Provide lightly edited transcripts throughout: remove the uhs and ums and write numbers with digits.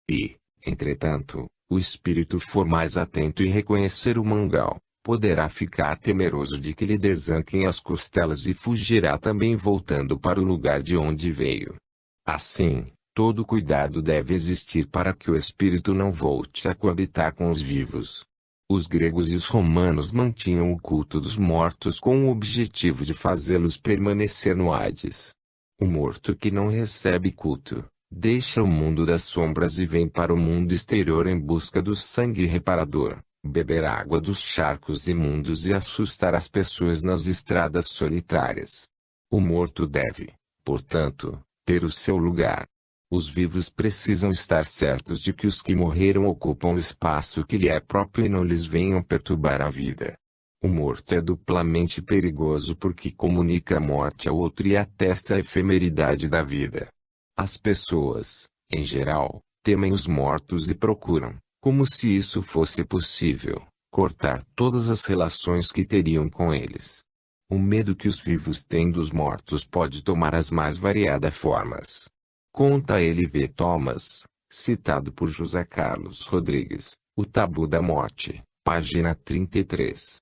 E, entretanto, o espírito for mais atento e reconhecer o mangal, poderá ficar temeroso de que lhe desanquem as costelas e fugirá também voltando para o lugar de onde veio. Assim, todo cuidado deve existir para que o espírito não volte a coabitar com os vivos. Os gregos e os romanos mantinham o culto dos mortos com o objetivo de fazê-los permanecer no Hades. O morto que não recebe culto, deixa o mundo das sombras e vem para o mundo exterior em busca do sangue reparador, beber água dos charcos imundos e assustar as pessoas nas estradas solitárias. O morto deve, portanto, ter o seu lugar. Os vivos precisam estar certos de que os que morreram ocupam o espaço que lhe é próprio e não lhes venham perturbar a vida. O morto é duplamente perigoso porque comunica a morte ao outro e atesta a efemeridade da vida. As pessoas, em geral, temem os mortos e procuram, como se isso fosse possível, cortar todas as relações que teriam com eles. O medo que os vivos têm dos mortos pode tomar as mais variadas formas. Conta L.V. Thomas, citado por José Carlos Rodrigues, O Tabu da Morte, página 33.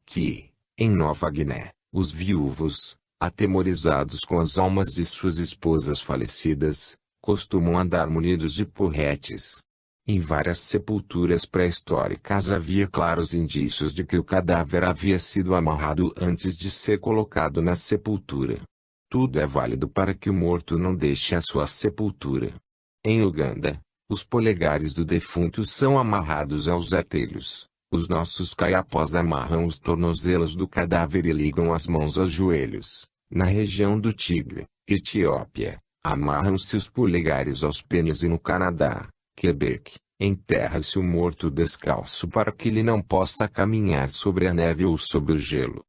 Que, em Nova Guiné, os viúvos, atemorizados com as almas de suas esposas falecidas, costumam andar munidos de porretes. Em várias sepulturas pré-históricas havia claros indícios de que o cadáver havia sido amarrado antes de ser colocado na sepultura. Tudo é válido para que o morto não deixe a sua sepultura. Em Uganda, os polegares do defunto são amarrados aos atelhos. Os nossos caiapós amarram os tornozelos do cadáver e ligam as mãos aos joelhos. Na região do Tigre, Etiópia, amarram-se os polegares aos pênis e no Canadá, Quebec, enterra-se o morto descalço para que ele não possa caminhar sobre a neve ou sobre o gelo.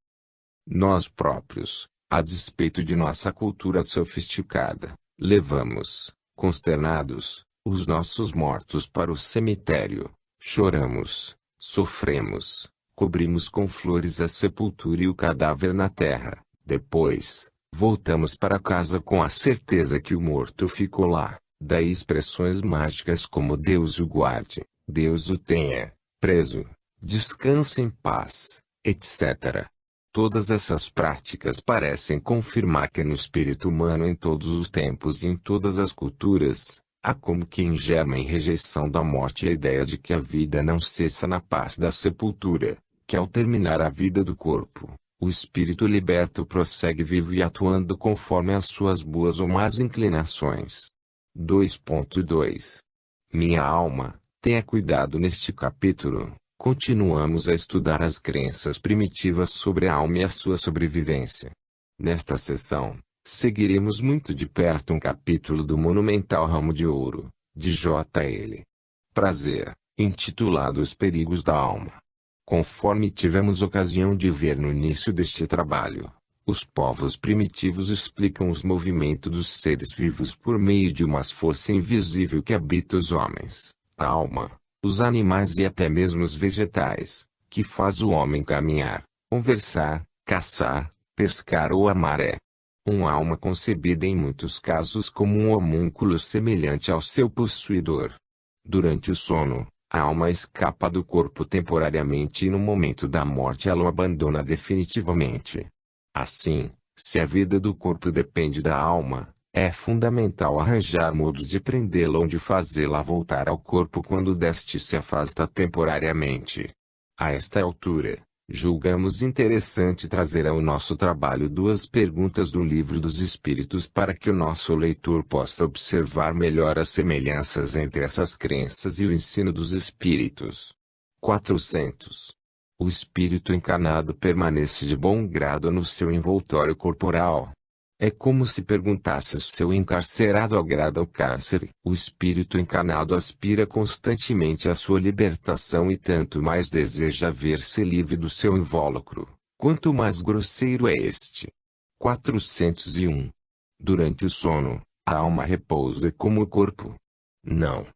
Nós próprios, a despeito de nossa cultura sofisticada, levamos, consternados, os nossos mortos para o cemitério, choramos, sofremos, cobrimos com flores a sepultura e o cadáver na terra, depois, voltamos para casa com a certeza que o morto ficou lá, daí expressões mágicas como Deus o guarde, Deus o tenha, preso, descanse em paz, etc. Todas essas práticas parecem confirmar que no espírito humano em todos os tempos e em todas as culturas, há como que em germe em rejeição da morte a ideia de que a vida não cessa na paz da sepultura, que ao terminar a vida do corpo, o espírito liberto prossegue vivo e atuando conforme as suas boas ou más inclinações. 2.2 Minha alma, tenha cuidado neste capítulo. Continuamos a estudar as crenças primitivas sobre a alma e a sua sobrevivência. Nesta sessão, seguiremos muito de perto um capítulo do monumental Ramo de Ouro, de J.L. Prazer, intitulado Os Perigos da Alma. Conforme tivemos ocasião de ver no início deste trabalho, os povos primitivos explicam os movimentos dos seres vivos por meio de uma força invisível que habita os homens, a alma, os animais e até mesmo os vegetais, que faz o homem caminhar, conversar, caçar, pescar ou amar é uma alma concebida em muitos casos como um homúnculo semelhante ao seu possuidor. Durante o sono, a alma escapa do corpo temporariamente e no momento da morte ela o abandona definitivamente. Assim, se a vida do corpo depende da alma, é fundamental arranjar modos de prendê-la ou de fazê-la voltar ao corpo quando deste se afasta temporariamente. A esta altura, julgamos interessante trazer ao nosso trabalho duas perguntas do Livro dos Espíritos para que o nosso leitor possa observar melhor as semelhanças entre essas crenças e o ensino dos Espíritos. 400. O espírito encarnado permanece de bom grado no seu envoltório corporal. É como se perguntasse se seu encarcerado agrada ao cárcere. O espírito encarnado aspira constantemente à sua libertação e tanto mais deseja ver-se livre do seu invólucro, quanto mais grosseiro é este. 401. Durante o sono, a alma repousa como o corpo? Não.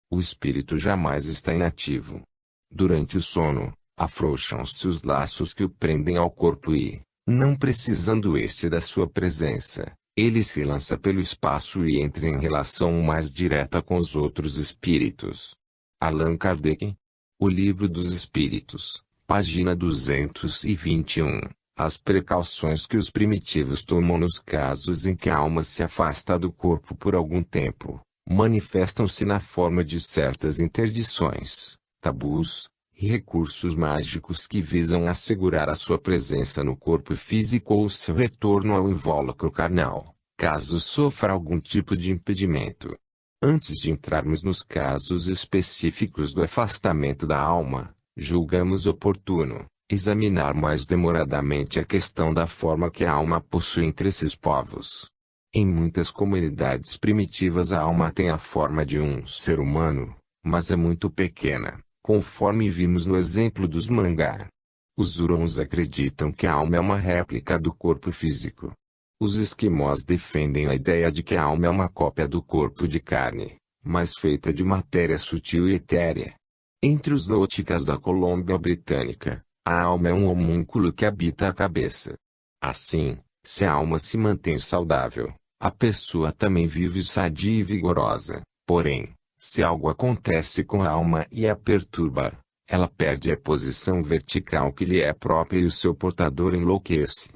O espírito jamais está inativo. Durante o sono, afrouxam-se os laços que o prendem ao corpo e, não precisando este da sua presença, Ele se lança pelo espaço e entra em relação mais direta com os outros espíritos. Allan Kardec. O Livro dos Espíritos, página 221. As precauções que os primitivos tomam nos casos em que a alma se afasta do corpo por algum tempo, manifestam-se na forma de certas interdições, tabus, e recursos mágicos que visam assegurar a sua presença no corpo físico ou seu retorno ao invólucro carnal, caso sofra algum tipo de impedimento. Antes de entrarmos nos casos específicos do afastamento da alma, julgamos oportuno examinar mais demoradamente a questão da forma que a alma possui entre esses povos. Em muitas comunidades primitivas a alma tem a forma de um ser humano, mas é muito pequena, conforme vimos no exemplo dos mangá. Os Hurons acreditam que a alma é uma réplica do corpo físico. Os esquimós defendem a ideia de que a alma é uma cópia do corpo de carne, mas feita de matéria sutil e etérea. Entre os Lôticas da Colômbia Britânica, a alma é um homúnculo que habita a cabeça. Assim, se a alma se mantém saudável, a pessoa também vive sadia e vigorosa. Porém, se algo acontece com a alma e a perturba, ela perde a posição vertical que lhe é própria e o seu portador enlouquece.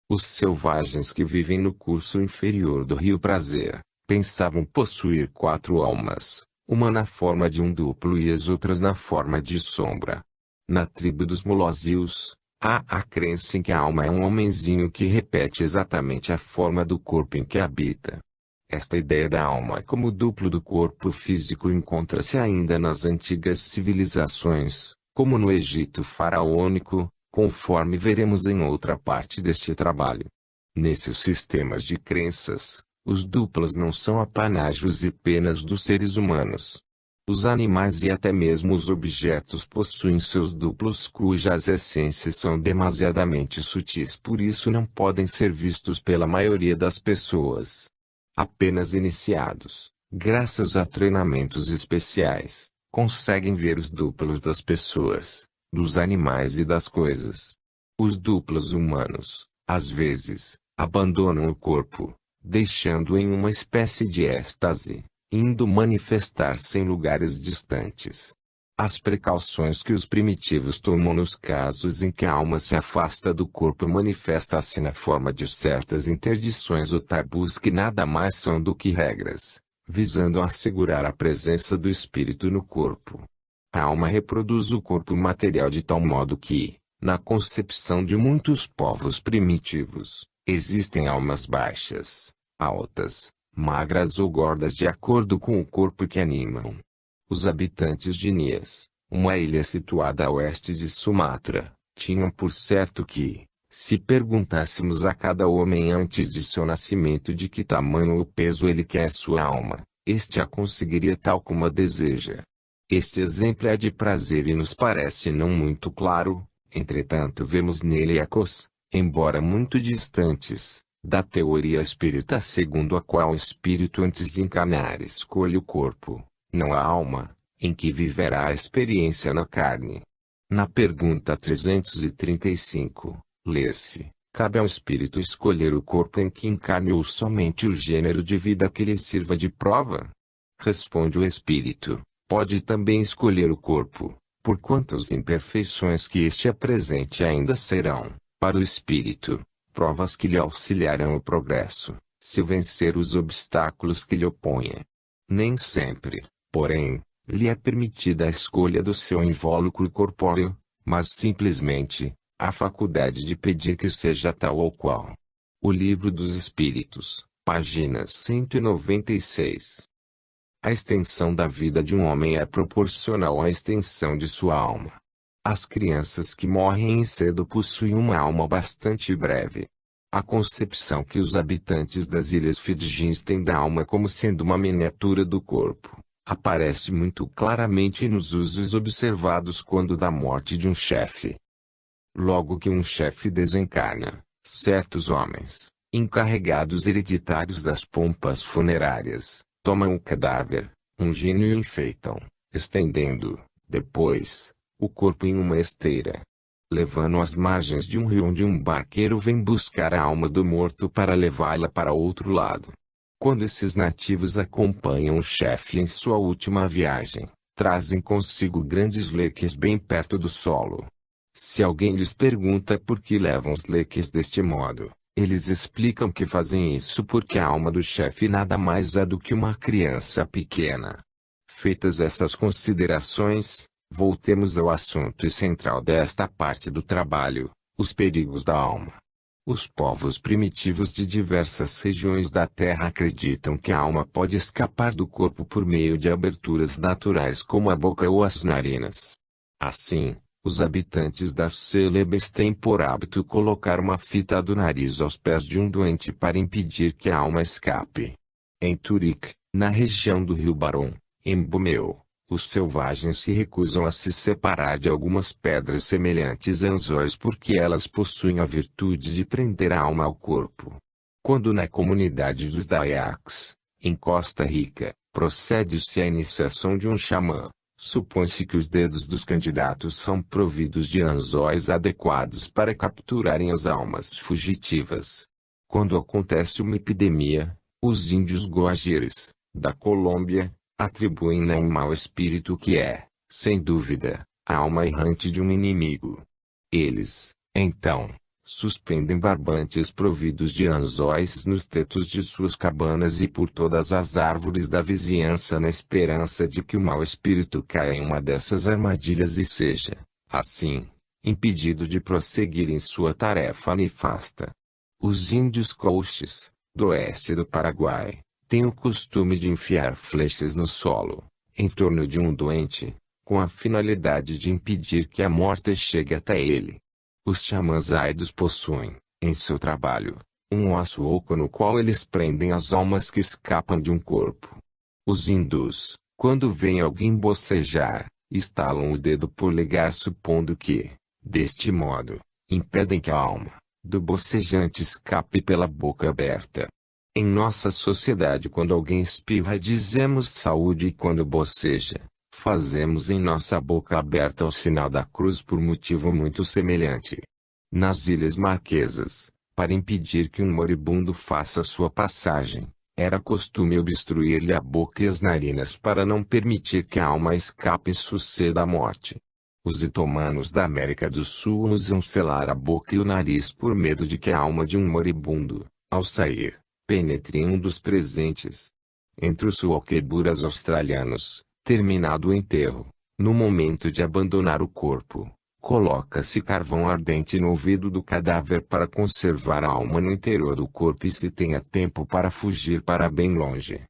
Os selvagens que vivem no curso inferior do rio Prazer, pensavam possuir 4 almas, uma na forma de um duplo e as outras na forma de sombra. Na tribo dos Mulosius, há a crença em que a alma é um homenzinho que repete exatamente a forma do corpo em que habita. Esta ideia da alma como duplo do corpo físico encontra-se ainda nas antigas civilizações, como no Egito faraônico, conforme veremos em outra parte deste trabalho. Nesses sistemas de crenças, os duplos não são apanágios e penas dos seres humanos. Os animais e até mesmo os objetos possuem seus duplos cujas essências são demasiadamente sutis, por isso não podem ser vistos pela maioria das pessoas. Apenas iniciados, graças a treinamentos especiais, conseguem ver os duplos das pessoas, dos animais e das coisas. Os duplos humanos, às vezes, abandonam o corpo, deixando-o em uma espécie de êxtase, indo manifestar-se em lugares distantes. As precauções que os primitivos tomam nos casos em que a alma se afasta do corpo manifesta-se na forma de certas interdições ou tabus que nada mais são do que regras, visando assegurar a presença do espírito no corpo. A alma reproduz o corpo material de tal modo que, na concepção de muitos povos primitivos, existem almas baixas, altas, magras ou gordas de acordo com o corpo que animam. Os habitantes de Nias, uma ilha situada a oeste de Sumatra, tinham por certo que, se perguntássemos a cada homem antes de seu nascimento de que tamanho ou peso ele quer sua alma, este a conseguiria tal como a deseja. Este exemplo é de prazer e nos parece não muito claro, entretanto vemos nele ecos, embora muito distantes, da teoria espírita segundo a qual o espírito antes de encarnar escolhe o corpo, não a alma, em que viverá a experiência na carne. Na pergunta 335, lê-se: cabe ao espírito escolher o corpo em que encarne ou somente o gênero de vida que lhe sirva de prova? Responde o espírito: pode também escolher o corpo, porquanto as imperfeições que este apresente ainda serão, para o espírito, provas que lhe auxiliarão o progresso, se vencer os obstáculos que lhe oponha. Nem sempre, porém, lhe é permitida a escolha do seu invólucro corpóreo, mas simplesmente, a faculdade de pedir que seja tal ou qual. O Livro dos Espíritos, páginas 196. A extensão da vida de um homem é proporcional à extensão de sua alma. As crianças que morrem cedo possuem uma alma bastante breve. A concepção que os habitantes das Ilhas Fidjis têm da alma como sendo uma miniatura do corpo, aparece muito claramente nos usos observados quando da morte de um chefe. Logo que um chefe desencarna, certos homens, encarregados hereditários das pompas funerárias, tomam o cadáver, ungem-no e enfeitam, estendendo, depois, o corpo em uma esteira. levando às margens de um rio onde um barqueiro vem buscar a alma do morto para levá-la para outro lado. Quando esses nativos acompanham o chefe em sua última viagem, trazem consigo grandes leques bem perto do solo. Se alguém lhes pergunta por que levam os leques deste modo, eles explicam que fazem isso porque a alma do chefe nada mais é do que uma criança pequena. Feitas essas considerações, voltemos ao assunto central desta parte do trabalho, os perigos da alma. Os povos primitivos de diversas regiões da Terra acreditam que a alma pode escapar do corpo por meio de aberturas naturais como a boca ou as narinas. Assim, os habitantes das Celebes têm por hábito colocar uma fita do nariz aos pés de um doente para impedir que a alma escape. Em Turik, na região do rio Baron, em Bomeu, os selvagens se recusam a se separar de algumas pedras semelhantes a anzóis porque elas possuem a virtude de prender a alma ao corpo. Quando na comunidade dos Dayaks, em Costa Rica, procede-se à iniciação de um xamã, supõe-se que os dedos dos candidatos são providos de anzóis adequados para capturarem as almas fugitivas. Quando acontece uma epidemia, os índios Guajiris, da Colômbia, atribuem a um mau espírito que é, sem dúvida, a alma errante de um inimigo. Eles, então, suspendem barbantes providos de anzóis nos tetos de suas cabanas e por todas as árvores da vizinhança na esperança de que o mau espírito caia em uma dessas armadilhas e seja, assim, impedido de prosseguir em sua tarefa nefasta. Os índios Coaches, do oeste do Paraguai, têm o costume de enfiar flechas no solo, em torno de um doente, com a finalidade de impedir que a morte chegue até ele. Os xamãs aidos possuem, em seu trabalho, um osso oco no qual eles prendem as almas que escapam de um corpo. Os hindus, quando veem alguém bocejar, estalam o dedo polegar supondo que, deste modo, impedem que a alma do bocejante escape pela boca aberta. Em nossa sociedade, quando alguém espirra dizemos saúde e quando boceja, fazemos em nossa boca aberta o sinal da cruz por motivo muito semelhante. Nas Ilhas Marquesas, para impedir que um moribundo faça sua passagem, era costume obstruir-lhe a boca e as narinas para não permitir que a alma escape e suceda a morte. Os itomanos da América do Sul usam selar a boca e o nariz por medo de que a alma de um moribundo, ao sair, penetre em um dos presentes. Entre os suoqueburas australianos, terminado o enterro, no momento de abandonar o corpo, coloca-se carvão ardente no ouvido do cadáver para conservar a alma no interior do corpo e se tenha tempo para fugir para bem longe.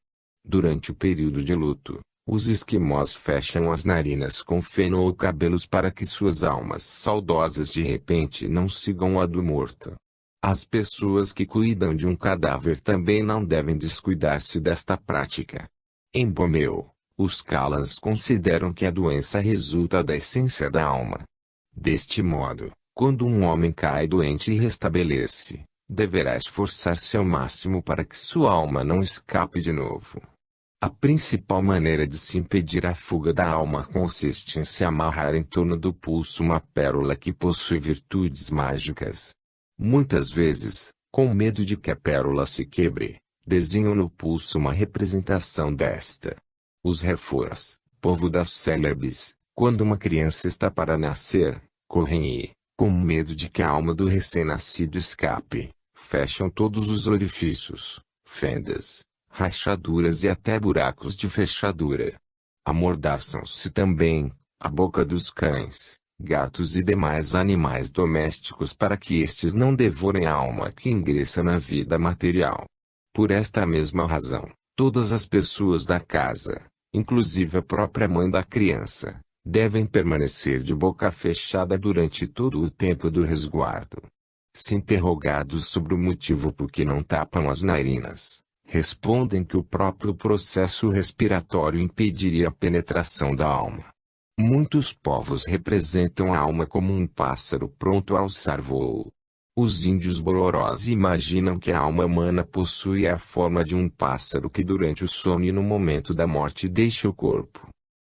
Durante o período de luto, os esquimós fecham as narinas com feno ou cabelos para que suas almas saudosas de repente não sigam a do morto. As pessoas que cuidam de um cadáver também não devem descuidar-se desta prática. Em Bomeu, os Kalans consideram que a doença resulta da essência da alma. Deste modo, quando um homem cai doente e restabelece, deverá esforçar-se ao máximo para que sua alma não escape de novo. A principal maneira de se impedir a fuga da alma consiste em se amarrar em torno do pulso uma pérola que possui virtudes mágicas. Muitas vezes, com medo de que a pérola se quebre, desenham no pulso uma representação desta. Os Reforas, povo das Celebes, quando uma criança está para nascer, correm e, com medo de que a alma do recém-nascido escape, fecham todos os orifícios, fendas, rachaduras e até buracos de fechadura. Amordaçam-se também a boca dos cães, gatos e demais animais domésticos para que estes não devorem a alma que ingressa na vida material. Por esta mesma razão, todas as pessoas da casa, inclusive a própria mãe da criança, devem permanecer de boca fechada durante todo o tempo do resguardo. Se interrogados sobre o motivo por que não tapam as narinas, respondem que o próprio processo respiratório impediria a penetração da alma. Muitos povos representam a alma como um pássaro pronto a alçar voo. Os índios Bororós imaginam que a alma humana possui a forma de um pássaro que durante o sono e no momento da morte deixa o corpo.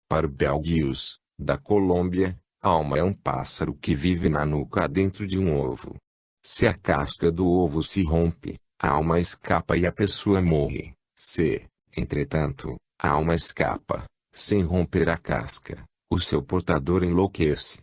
Para Belguius, da Colômbia, A alma é um pássaro que vive na nuca dentro de um ovo. Se a casca do ovo se rompe, a alma escapa e a pessoa morre. Se, entretanto, a alma escapa, sem romper a casca, o seu portador enlouquece.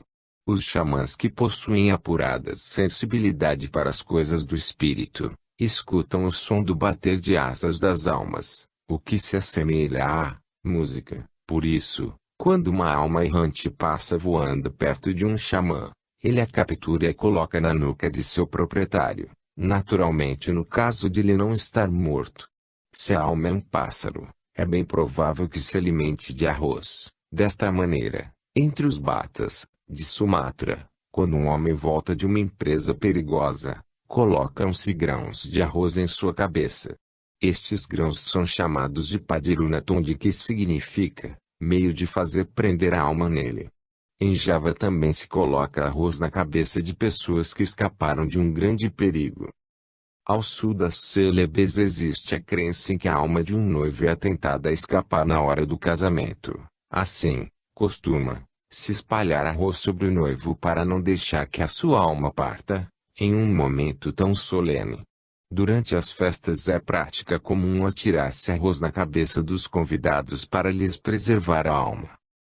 Os xamãs que possuem apurada sensibilidade para as coisas do espírito, escutam o som do bater de asas das almas, o que se assemelha à música. Por isso, quando uma alma errante passa voando perto de um xamã, ele a captura e a coloca na nuca de seu proprietário, naturalmente no caso de ele não estar morto. Se a alma é um pássaro, é bem provável que se alimente de arroz. Desta maneira, entre os Batas de Sumatra, quando um homem volta de uma empresa perigosa, colocam-se grãos de arroz em sua cabeça. Estes grãos são chamados de Padirunatonde, que significa meio de fazer prender a alma nele. Em Java também se coloca arroz na cabeça de pessoas que escaparam de um grande perigo. Ao sul das Celebes existe a crença em que a alma de um noivo é atentada a escapar na hora do casamento. Assim, costuma se espalhar arroz sobre o noivo para não deixar que a sua alma parta, em um momento tão solene. Durante as festas é prática comum atirar-se arroz na cabeça dos convidados para lhes preservar a alma.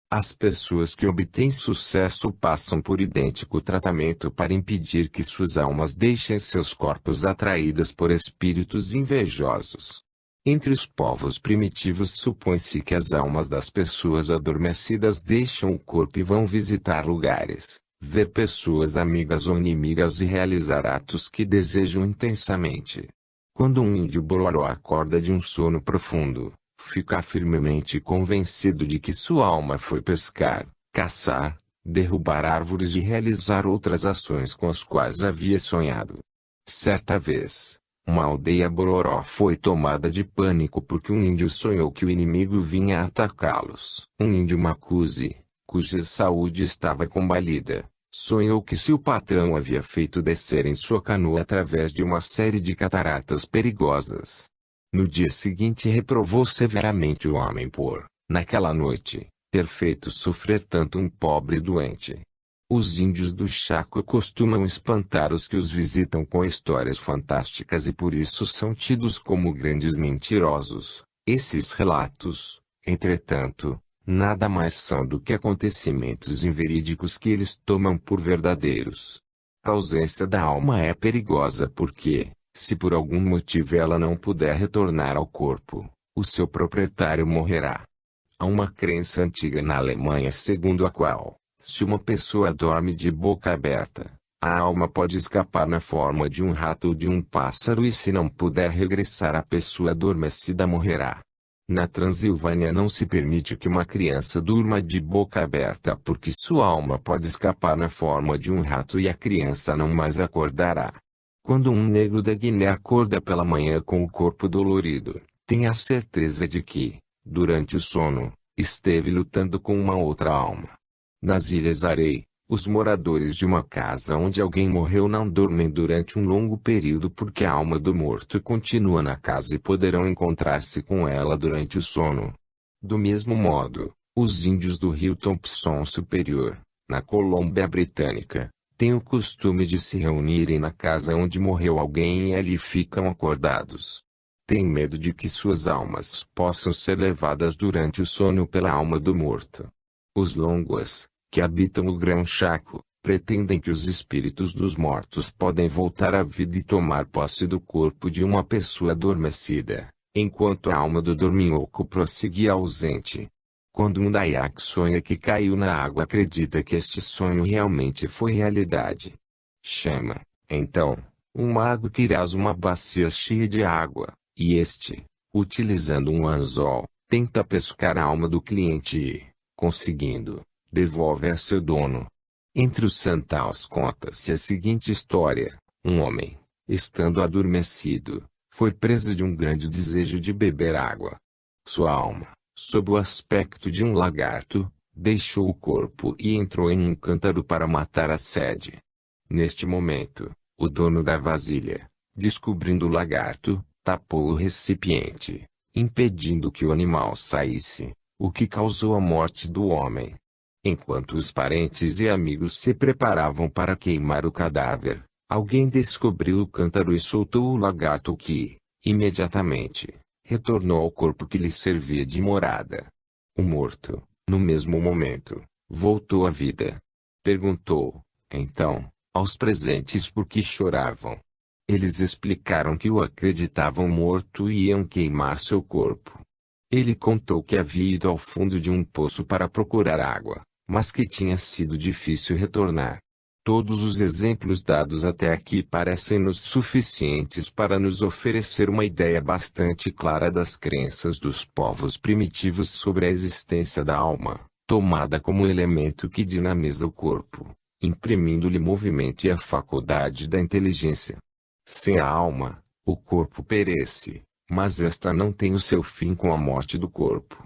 As pessoas que obtêm sucesso passam por idêntico tratamento para impedir que suas almas deixem seus corpos atraídas por espíritos invejosos. Entre os povos primitivos supõe-se que as almas das pessoas adormecidas deixam o corpo e vão visitar lugares, ver pessoas amigas ou inimigas e realizar atos que desejam intensamente. Quando um índio bororó acorda de um sono profundo, fica firmemente convencido de que sua alma foi pescar, caçar, derrubar árvores e realizar outras ações com as quais havia sonhado. Certa vez, uma aldeia bororó foi tomada de pânico porque um índio sonhou que o inimigo vinha atacá-los. Um índio Macuse, cuja saúde estava combalida, sonhou que seu patrão havia feito descer em sua canoa através de uma série de cataratas perigosas. No dia seguinte reprovou severamente o homem por, naquela noite, ter feito sofrer tanto um pobre doente. Os índios do Chaco costumam espantar os que os visitam com histórias fantásticas e por isso são tidos como grandes mentirosos. Esses relatos, entretanto, nada mais são do que acontecimentos inverídicos que eles tomam por verdadeiros. A ausência da alma é perigosa porque, se por algum motivo ela não puder retornar ao corpo, o seu proprietário morrerá. Há uma crença antiga na Alemanha segundo a qual, se uma pessoa dorme de boca aberta, a alma pode escapar na forma de um rato ou de um pássaro e se não puder regressar a pessoa adormecida morrerá. Na Transilvânia não se permite que uma criança durma de boca aberta porque sua alma pode escapar na forma de um rato e a criança não mais acordará. Quando um negro da Guiné acorda pela manhã com o corpo dolorido, tenha a certeza de que, durante o sono, esteve lutando com uma outra alma. Nas Ilhas Arei, os moradores de uma casa onde alguém morreu não dormem durante um longo período porque a alma do morto continua na casa e poderão encontrar-se com ela durante o sono. Do mesmo modo, os índios do rio Thompson Superior, na Colômbia Britânica, têm o costume de se reunirem na casa onde morreu alguém e ali ficam acordados. Têm medo de que suas almas possam ser levadas durante o sono pela alma do morto. Os Longuas, que habitam o Grão Chaco, pretendem que os espíritos dos mortos podem voltar à vida e tomar posse do corpo de uma pessoa adormecida, enquanto a alma do dorminhoco prosseguia ausente. Quando um Dayak sonha que caiu na água, acredita que este sonho realmente foi realidade. Chama, então, um mago que irá uma bacia cheia de água, e este, utilizando um anzol, tenta pescar a alma do cliente e, conseguindo, devolve a seu dono. Entre os Santaus conta-se a seguinte história: um homem, estando adormecido, foi preso de um grande desejo de beber água. Sua alma, sob o aspecto de um lagarto, deixou o corpo e entrou em um cântaro para matar a sede. Neste momento, o dono da vasilha, descobrindo o lagarto, tapou o recipiente, impedindo que o animal saísse, o que causou a morte do homem. Enquanto os parentes e amigos se preparavam para queimar o cadáver, alguém descobriu o cântaro e soltou o lagarto que, imediatamente, retornou ao corpo que lhe servia de morada. O morto, no mesmo momento, voltou à vida. Perguntou, então, aos presentes por que choravam. Eles explicaram que o acreditavam morto e iam queimar seu corpo. Ele contou que havia ido ao fundo de um poço para procurar água, mas que tinha sido difícil retornar. Todos os exemplos dados até aqui parecem-nos suficientes para nos oferecer uma ideia bastante clara das crenças dos povos primitivos sobre a existência da alma, tomada como elemento que dinamiza o corpo, imprimindo-lhe movimento e a faculdade da inteligência. Sem a alma, o corpo perece, mas esta não tem o seu fim com a morte do corpo.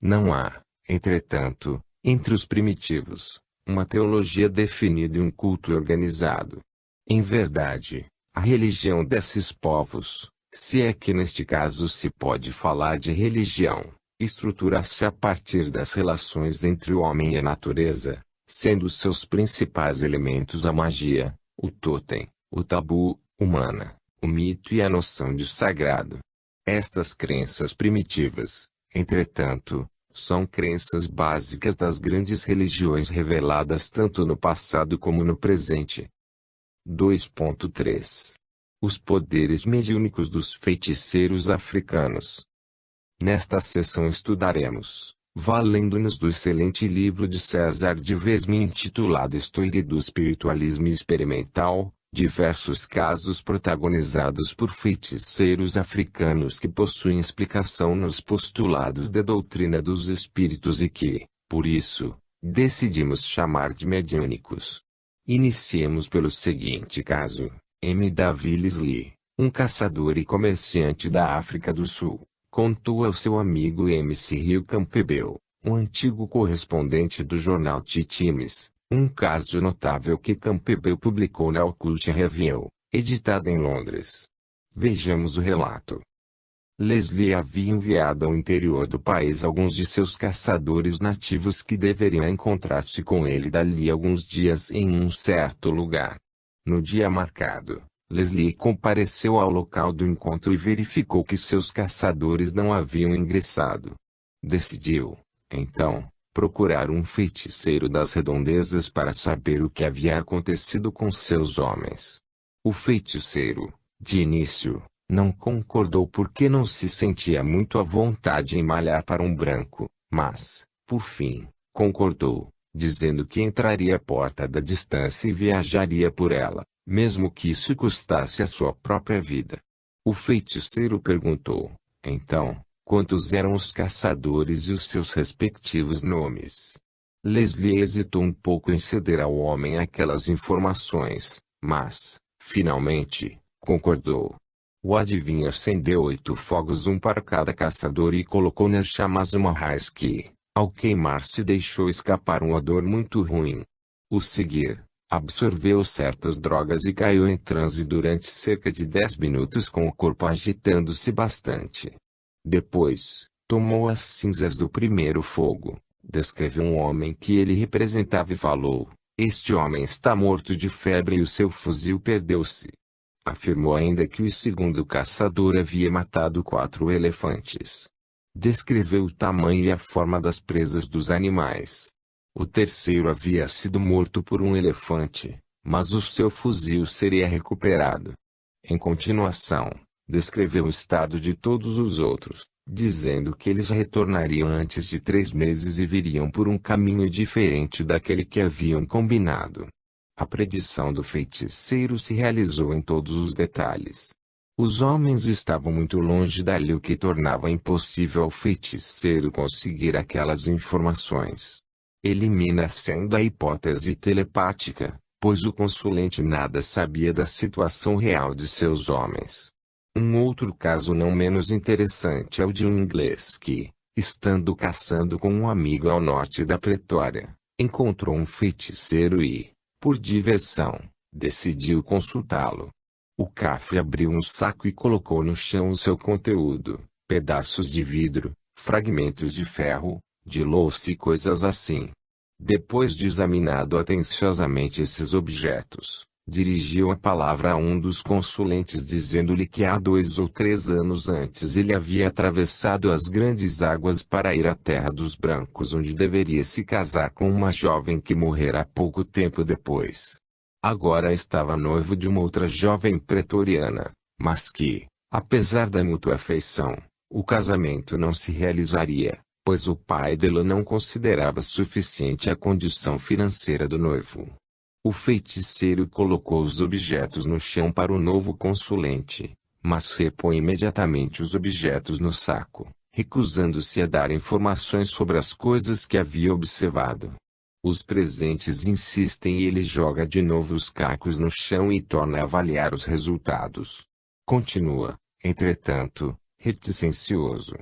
Não há, entretanto, entre os primitivos, uma teologia definida e um culto organizado. Em verdade, a religião desses povos, se é que neste caso se pode falar de religião, estrutura-se a partir das relações entre o homem e a natureza, sendo seus principais elementos a magia, o totem, o tabu, humana, o mito e a noção de sagrado. Estas crenças primitivas, entretanto, são crenças básicas das grandes religiões reveladas tanto no passado como no presente. 2.3 Os poderes mediúnicos dos feiticeiros africanos. Nesta sessão estudaremos, valendo-nos do excelente livro de César de Vesme intitulado História do Espiritualismo Experimental, diversos casos protagonizados por feiticeiros africanos que possuem explicação nos postulados da doutrina dos espíritos e que, por isso, decidimos chamar de mediúnicos. Iniciemos pelo seguinte caso. M. Davi Leslie, um caçador e comerciante da África do Sul, contou ao seu amigo M.C. Rio Campbell, um antigo correspondente do jornal Titimes, um caso notável que Campbell publicou na Occult Review, editada em Londres. Vejamos o relato. Leslie havia enviado ao interior do país alguns de seus caçadores nativos que deveriam encontrar-se com ele dali alguns dias em um certo lugar. No dia marcado, Leslie compareceu ao local do encontro e verificou que seus caçadores não haviam ingressado. Decidiu, então, procurar um feiticeiro das redondezas para saber o que havia acontecido com seus homens. O feiticeiro, de início, não concordou porque não se sentia muito à vontade em malhar para um branco, mas, por fim, concordou, dizendo que entraria à porta da distância e viajaria por ela, mesmo que isso custasse a sua própria vida. O feiticeiro perguntou, então, quantos eram os caçadores e os seus respectivos nomes. Leslie hesitou um pouco em ceder ao homem aquelas informações, mas, finalmente, concordou. O adivinho acendeu 8 fogos, um para cada caçador, e colocou nas chamas uma raiz que, ao queimar-se, deixou escapar um odor muito ruim. O seguir, absorveu certas drogas e caiu em transe durante cerca de 10 minutos com o corpo agitando-se bastante. Depois, tomou as cinzas do primeiro fogo, descreveu um homem que ele representava e falou: "Este homem está morto de febre e o seu fuzil perdeu-se." Afirmou ainda que o segundo caçador havia matado 4 elefantes. Descreveu o tamanho e a forma das presas dos animais. O terceiro havia sido morto por um elefante, mas o seu fuzil seria recuperado. Em continuação, descreveu o estado de todos os outros, dizendo que eles retornariam antes de 3 meses e viriam por um caminho diferente daquele que haviam combinado. A predição do feiticeiro se realizou em todos os detalhes. Os homens estavam muito longe dali, o que tornava impossível ao feiticeiro conseguir aquelas informações. Elimina-se ainda a hipótese telepática, pois o consulente nada sabia da situação real de seus homens. Um outro caso não menos interessante é o de um inglês que, estando caçando com um amigo ao norte da Pretória, encontrou um feiticeiro e, por diversão, decidiu consultá-lo. O cafre abriu um saco e colocou no chão o seu conteúdo, pedaços de vidro, fragmentos de ferro, de louça e coisas assim. Depois de examinado atenciosamente esses objetos, dirigiu a palavra a um dos consulentes dizendo-lhe que há 2 ou 3 anos antes ele havia atravessado as grandes águas para ir à terra dos brancos, onde deveria se casar com uma jovem que morrera pouco tempo depois. Agora estava noivo de uma outra jovem pretoriana, mas que, apesar da mútua afeição, o casamento não se realizaria, pois o pai dela não considerava suficiente a condição financeira do noivo. O feiticeiro colocou os objetos no chão para o novo consulente, mas repôs imediatamente os objetos no saco, recusando-se a dar informações sobre as coisas que havia observado. Os presentes insistem e ele joga de novo os cacos no chão e torna a avaliar os resultados. Continua, entretanto, reticencioso.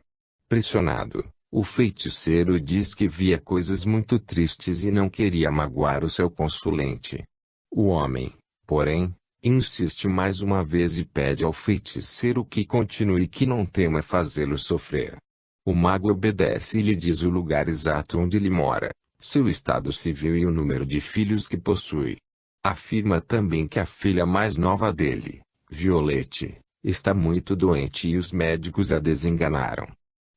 Pressionado, o feiticeiro diz que via coisas muito tristes e não queria magoar o seu consulente. O homem, porém, insiste mais uma vez e pede ao feiticeiro que continue e que não tema fazê-lo sofrer. O mago obedece e lhe diz o lugar exato onde ele mora, seu estado civil e o número de filhos que possui. Afirma também que a filha mais nova dele, Violette, está muito doente e os médicos a desenganaram.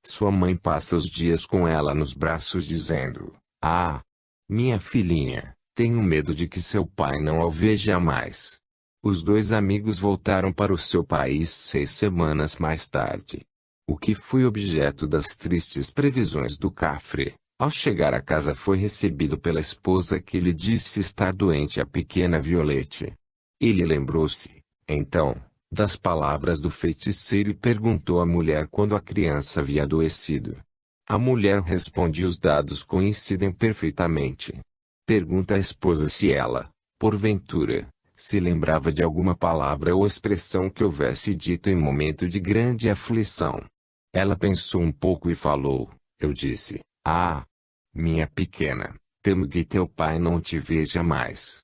Sua mãe passa os dias com ela nos braços dizendo: "Ah, minha filhinha, tenho medo de que seu pai não a veja mais." Os dois amigos voltaram para o seu país 6 semanas mais tarde. O que foi objeto das tristes previsões do cafre, ao chegar a casa foi recebido pela esposa que lhe disse estar doente a pequena Violette. Ele lembrou-se, então, das palavras do feiticeiro e perguntou à mulher quando a criança havia adoecido. A mulher responde: os dados coincidem perfeitamente. Pergunta à esposa se ela, porventura, se lembrava de alguma palavra ou expressão que houvesse dito em momento de grande aflição. Ela pensou um pouco e falou: "Eu disse, ah, minha pequena, temo que teu pai não te veja mais."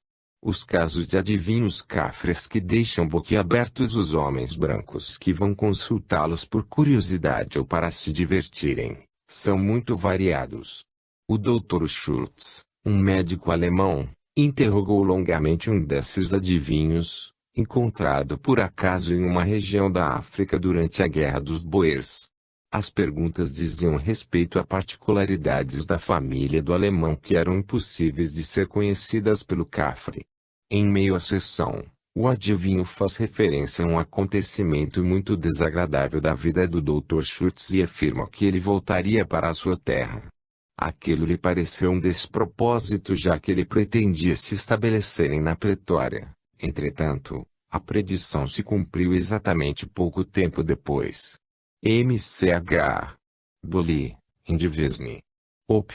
Os casos de adivinhos cafres que deixam boquiabertos os homens brancos que vão consultá-los por curiosidade ou para se divertirem, são muito variados. O Dr. Schultz, um médico alemão, interrogou longamente um desses adivinhos, encontrado por acaso em uma região da África durante a Guerra dos Boers. As perguntas diziam respeito a particularidades da família do alemão que eram impossíveis de ser conhecidas pelo cafre. Em meio à sessão, o adivinho faz referência a um acontecimento muito desagradável da vida do Dr. Schultz e afirma que ele voltaria para a sua terra. Aquilo lhe pareceu um despropósito, já que ele pretendia se estabelecerem na Pretória. Entretanto, a predição se cumpriu exatamente pouco tempo depois. MCH. Bully, Indivisible. Op.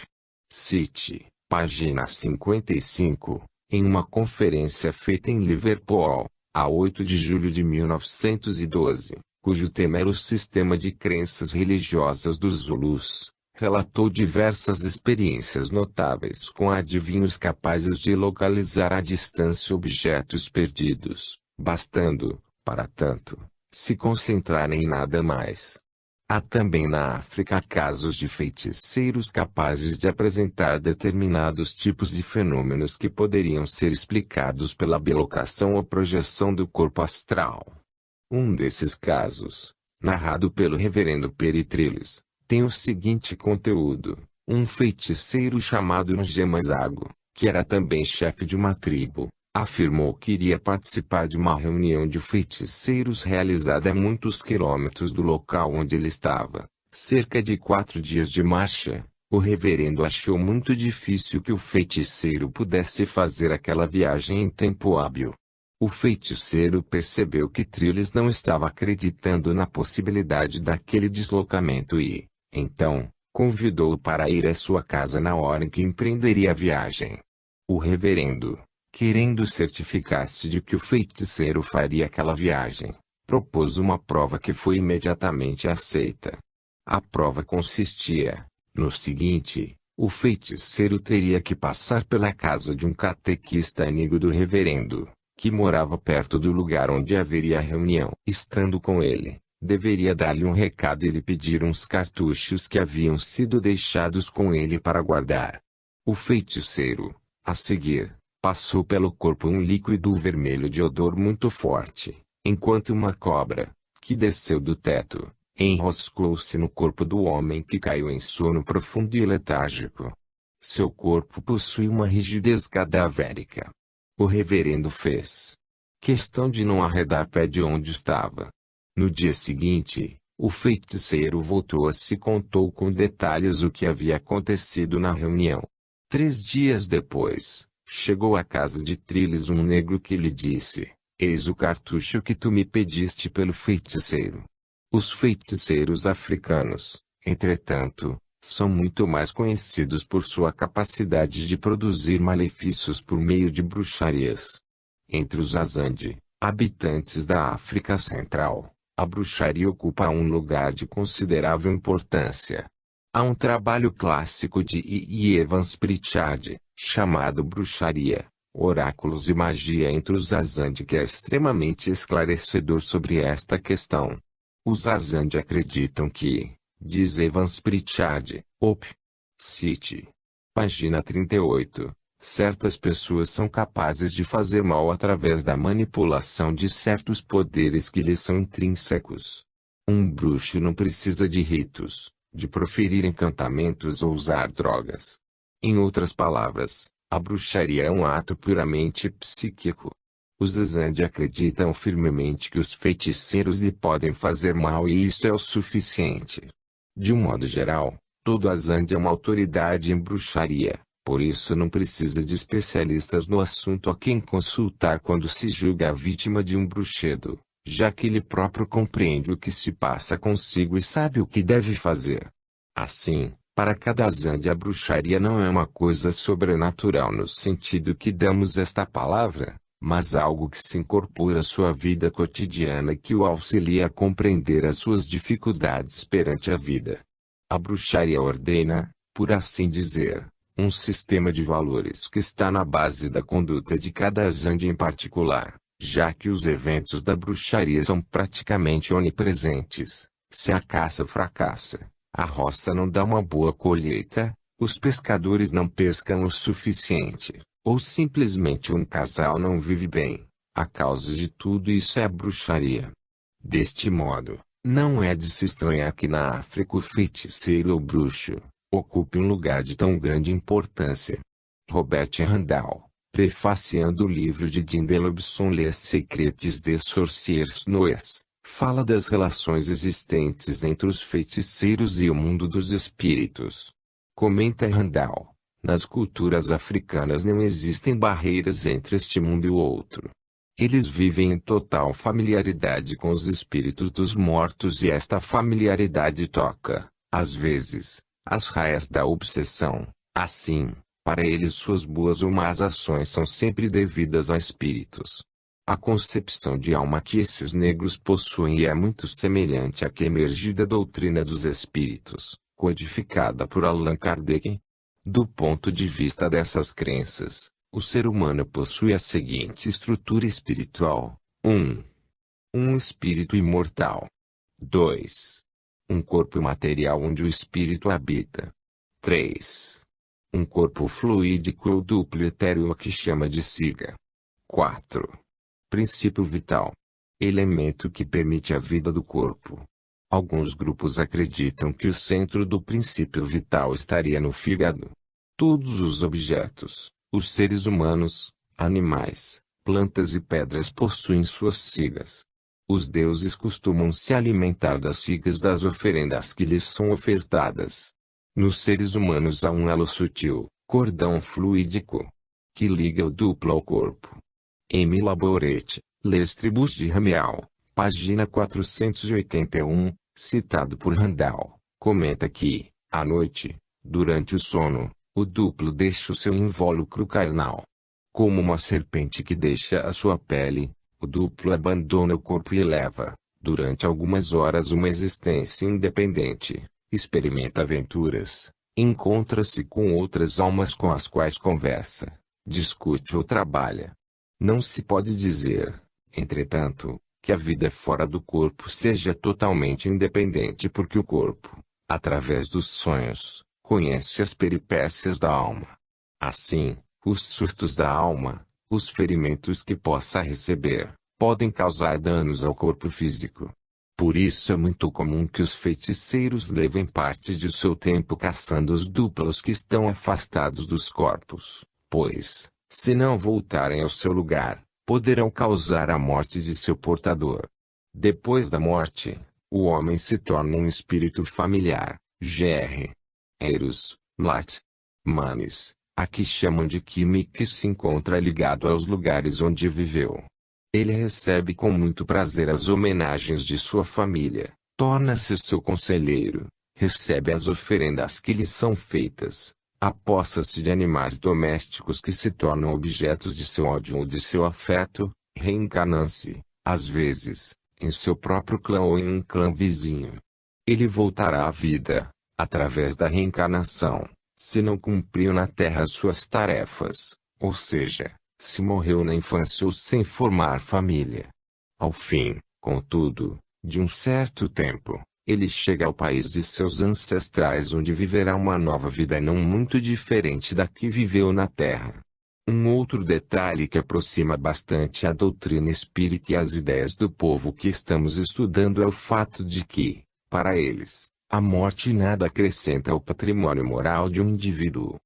City, página 55. Em uma conferência feita em Liverpool, a 8 de julho de 1912, cujo tema era o sistema de crenças religiosas dos Zulus, relatou diversas experiências notáveis com adivinhos capazes de localizar à distância objetos perdidos, bastando, para tanto, se concentrar em nada mais. Há também na África casos de feiticeiros capazes de apresentar determinados tipos de fenômenos que poderiam ser explicados pela bilocação ou projeção do corpo astral. Um desses casos, narrado pelo reverendo Peritriles, tem o seguinte conteúdo: um feiticeiro chamado Ngemazago, que era também chefe de uma tribo, afirmou que iria participar de uma reunião de feiticeiros realizada a muitos quilômetros do local onde ele estava, cerca de 4 dias de marcha. O reverendo achou muito difícil que o feiticeiro pudesse fazer aquela viagem em tempo hábil. O feiticeiro percebeu que Triles não estava acreditando na possibilidade daquele deslocamento e, então, convidou-o para ir à sua casa na hora em que empreenderia a viagem. O reverendo, querendo certificar-se de que o feiticeiro faria aquela viagem, propôs uma prova que foi imediatamente aceita. A prova consistia, no seguinte: o feiticeiro teria que passar pela casa de um catequista amigo do reverendo, que morava perto do lugar onde haveria a reunião. Estando com ele, deveria dar-lhe um recado e lhe pedir uns cartuchos que haviam sido deixados com ele para guardar. O feiticeiro, a seguir, passou pelo corpo um líquido vermelho de odor muito forte, enquanto uma cobra, que desceu do teto, enroscou-se no corpo do homem que caiu em sono profundo e letárgico. Seu corpo possui uma rigidez cadavérica. O reverendo fez questão de não arredar pé de onde estava. No dia seguinte, o feiticeiro voltou-se e contou com detalhes o que havia acontecido na reunião. 3 dias depois, chegou à casa de Triles um negro que lhe disse: "Eis o cartucho que tu me pediste pelo feiticeiro." Os feiticeiros africanos, entretanto, são muito mais conhecidos por sua capacidade de produzir malefícios por meio de bruxarias. Entre os Azande, habitantes da África Central, a bruxaria ocupa um lugar de considerável importância. Há um trabalho clássico de E. Evans Pritchard, chamado Bruxaria, Oráculos e Magia entre os Azande, que é extremamente esclarecedor sobre esta questão. Os Azande acreditam que, diz Evans Pritchard, Op. Cit. Página 38, certas pessoas são capazes de fazer mal através da manipulação de certos poderes que lhes são intrínsecos. Um bruxo não precisa de ritos, de proferir encantamentos ou usar drogas. Em outras palavras, a bruxaria é um ato puramente psíquico. Os Azande acreditam firmemente que os feiticeiros lhe podem fazer mal e isto é o suficiente. De um modo geral, todo Azande é uma autoridade em bruxaria, por isso não precisa de especialistas no assunto a quem consultar quando se julga a vítima de um bruxedo, já que ele próprio compreende o que se passa consigo e sabe o que deve fazer. Assim, para cada Azande a bruxaria não é uma coisa sobrenatural no sentido que damos esta palavra, mas algo que se incorpora à sua vida cotidiana e que o auxilia a compreender as suas dificuldades perante a vida. A bruxaria ordena, por assim dizer, um sistema de valores que está na base da conduta de cada Azande em particular, já que os eventos da bruxaria são praticamente onipresentes. Se a caça fracassa, a roça não dá uma boa colheita, os pescadores não pescam o suficiente, ou simplesmente um casal não vive bem. A causa de tudo isso é a bruxaria. Deste modo, não é de se estranhar que na África o feiticeiro ou bruxo ocupe um lugar de tão grande importância. Robert Randall, prefaciando o livro de Jean de Lobson Les Secrets des Sorciers Noirs, fala das relações existentes entre os feiticeiros e o mundo dos espíritos. Comenta Randall: nas culturas africanas não existem barreiras entre este mundo e o outro. Eles vivem em total familiaridade com os espíritos dos mortos e esta familiaridade toca, às vezes, as raias da obsessão. Assim, para eles suas boas ou más ações são sempre devidas a espíritos. A concepção de alma que esses negros possuem é muito semelhante à que emergiu da doutrina dos espíritos, codificada por Allan Kardec. Do ponto de vista dessas crenças, o ser humano possui a seguinte estrutura espiritual: 1. Um espírito imortal. 2. Um corpo material onde o espírito habita. 3. Um corpo fluídico ou duplo etéreo que chama de siga. 4. Princípio vital. Elemento que permite a vida do corpo. Alguns grupos acreditam que o centro do princípio vital estaria no fígado. Todos os objetos, os seres humanos, animais, plantas e pedras possuem suas sigas. Os deuses costumam se alimentar das sigas das oferendas que lhes são ofertadas. Nos seres humanos há um elo sutil, cordão fluídico, que liga o duplo ao corpo. M. Labourette, Les Tribus de Ramial, página 481, citado por Randall, comenta que, à noite, durante o sono, o duplo deixa o seu invólucro carnal. Como uma serpente que deixa a sua pele, o duplo abandona o corpo e eleva, durante algumas horas, uma existência independente, experimenta aventuras, encontra-se com outras almas com as quais conversa, discute ou trabalha. Não se pode dizer, entretanto, que a vida fora do corpo seja totalmente independente porque o corpo, através dos sonhos, conhece as peripécias da alma. Assim, os sustos da alma, os ferimentos que possa receber, podem causar danos ao corpo físico. Por isso é muito comum que os feiticeiros levem parte de seu tempo caçando os duplos que estão afastados dos corpos, pois, se não voltarem ao seu lugar, poderão causar a morte de seu portador. Depois da morte, o homem se torna um espírito familiar, Gr. Eros, Lat. Manes, aqui chamam de Kimi, que se encontra ligado aos lugares onde viveu. Ele recebe com muito prazer as homenagens de sua família, torna-se seu conselheiro, recebe as oferendas que lhe são feitas, apossa-se de animais domésticos que se tornam objetos de seu ódio ou de seu afeto, reencarnam-se, às vezes, em seu próprio clã ou em um clã vizinho. Ele voltará à vida, através da reencarnação, se não cumpriu na Terra suas tarefas, ou seja, se morreu na infância ou sem formar família. Ao fim, contudo, de um certo tempo, ele chega ao país de seus ancestrais onde viverá uma nova vida não muito diferente da que viveu na Terra. Um outro detalhe que aproxima bastante a doutrina espírita e as ideias do povo que estamos estudando é o fato de que, para eles, a morte nada acrescenta ao patrimônio moral de um indivíduo.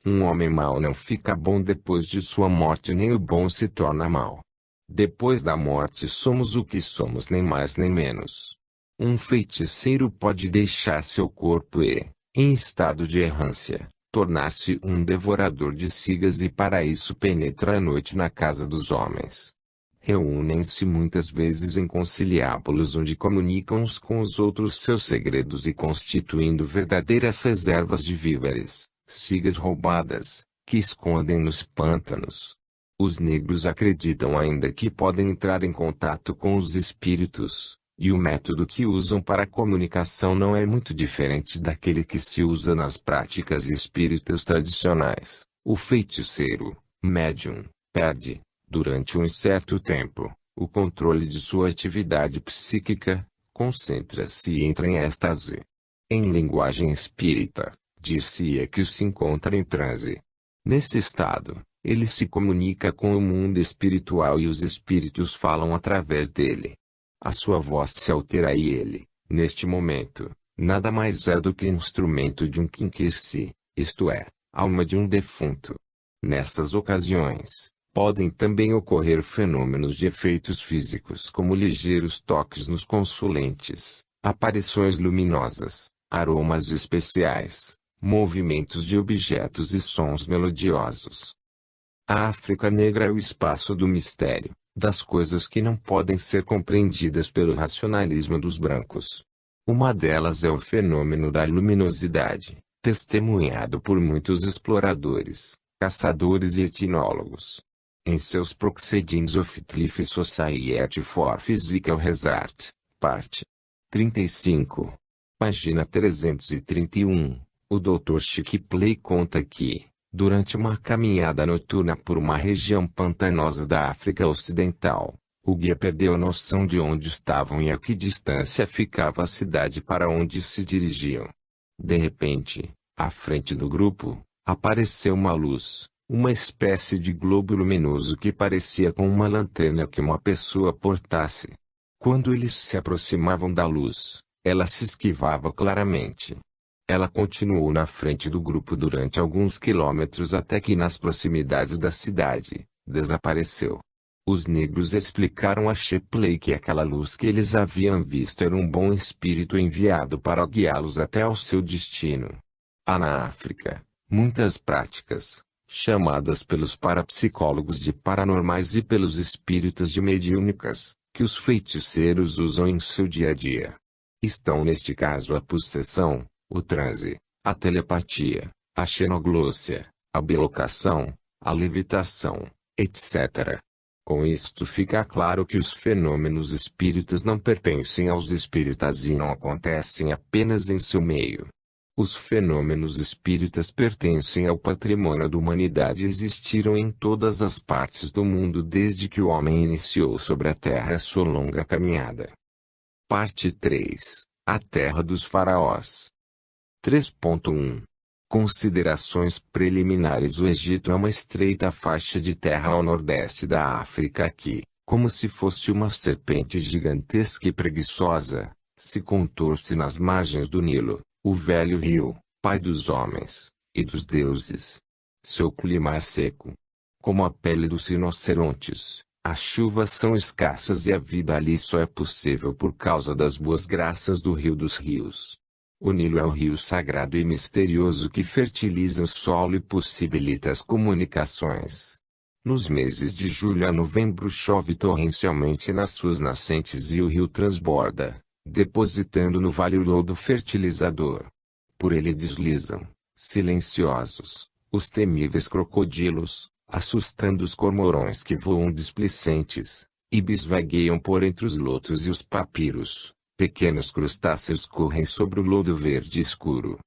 Um homem mau não fica bom depois de sua morte, nem o bom se torna mau. Depois da morte somos o que somos, nem mais nem menos. Um feiticeiro pode deixar seu corpo e, em estado de errância, tornar-se um devorador de cigas e para isso penetra à noite na casa dos homens. Reúnem-se muitas vezes em conciliábulos onde comunicam uns com os outros seus segredos e constituindo verdadeiras reservas de víveres, cigas roubadas, que escondem nos pântanos. Os negros acreditam ainda que podem entrar em contato com os espíritos, e o método que usam para a comunicação não é muito diferente daquele que se usa nas práticas espíritas tradicionais. O feiticeiro, médium, perde, durante um certo tempo, o controle de sua atividade psíquica, concentra-se e entra em êxtase. Em linguagem espírita, dir-se-ia que se encontra em transe. Nesse estado, ele se comunica com o mundo espiritual e os espíritos falam através dele. A sua voz se altera e ele, neste momento, nada mais é do que instrumento de um Quinkirsi, isto é, alma de um defunto. Nessas ocasiões, podem também ocorrer fenômenos de efeitos físicos como ligeiros toques nos consulentes, aparições luminosas, aromas especiais, movimentos de objetos e sons melodiosos. A África Negra é o espaço do mistério, das coisas que não podem ser compreendidas pelo racionalismo dos brancos. Uma delas é o fenômeno da luminosidade, testemunhado por muitos exploradores, caçadores e etnólogos. Em seus Proceedings of Life Society for Physical Research, parte 35, página 331, o Dr. Shipley conta que, durante uma caminhada noturna por uma região pantanosa da África Ocidental, o guia perdeu a noção de onde estavam e a que distância ficava a cidade para onde se dirigiam. De repente, à frente do grupo, apareceu uma luz, uma espécie de globo luminoso que parecia com uma lanterna que uma pessoa portasse. Quando eles se aproximavam da luz, ela se esquivava claramente. Ela continuou na frente do grupo durante alguns quilômetros até que nas proximidades da cidade, desapareceu. Os negros explicaram a Shipley que aquela luz que eles haviam visto era um bom espírito enviado para guiá-los até ao seu destino. Há na África, muitas práticas, chamadas pelos parapsicólogos de paranormais e pelos espíritas de mediúnicas, que os feiticeiros usam em seu dia a dia. Estão neste caso a possessão, o transe, a telepatia, a xenoglossia, a bilocação, a levitação, etc. Com isto fica claro que os fenômenos espíritas não pertencem aos espíritas e não acontecem apenas em seu meio. Os fenômenos espíritas pertencem ao patrimônio da humanidade e existiram em todas as partes do mundo desde que o homem iniciou sobre a Terra sua longa caminhada. Parte 3. A Terra dos Faraós. 3.1. Considerações preliminares. O Egito é uma estreita faixa de terra ao nordeste da África que, como se fosse uma serpente gigantesca e preguiçosa, se contorce nas margens do Nilo, o velho rio, pai dos homens e dos deuses. Seu clima é seco, como a pele dos rinocerontes. As chuvas são escassas e a vida ali só é possível por causa das boas graças do Rio dos Rios. O Nilo é o rio sagrado e misterioso que fertiliza o solo e possibilita as comunicações. Nos meses de julho a novembro chove torrencialmente nas suas nascentes e o rio transborda, depositando no vale o lodo fertilizador. Por ele deslizam, silenciosos, os temíveis crocodilos, assustando os cormorões que voam displicentes, ibis vagueiam por entre os lotos e os papiros. Pequenos crustáceos correm sobre o lodo verde escuro.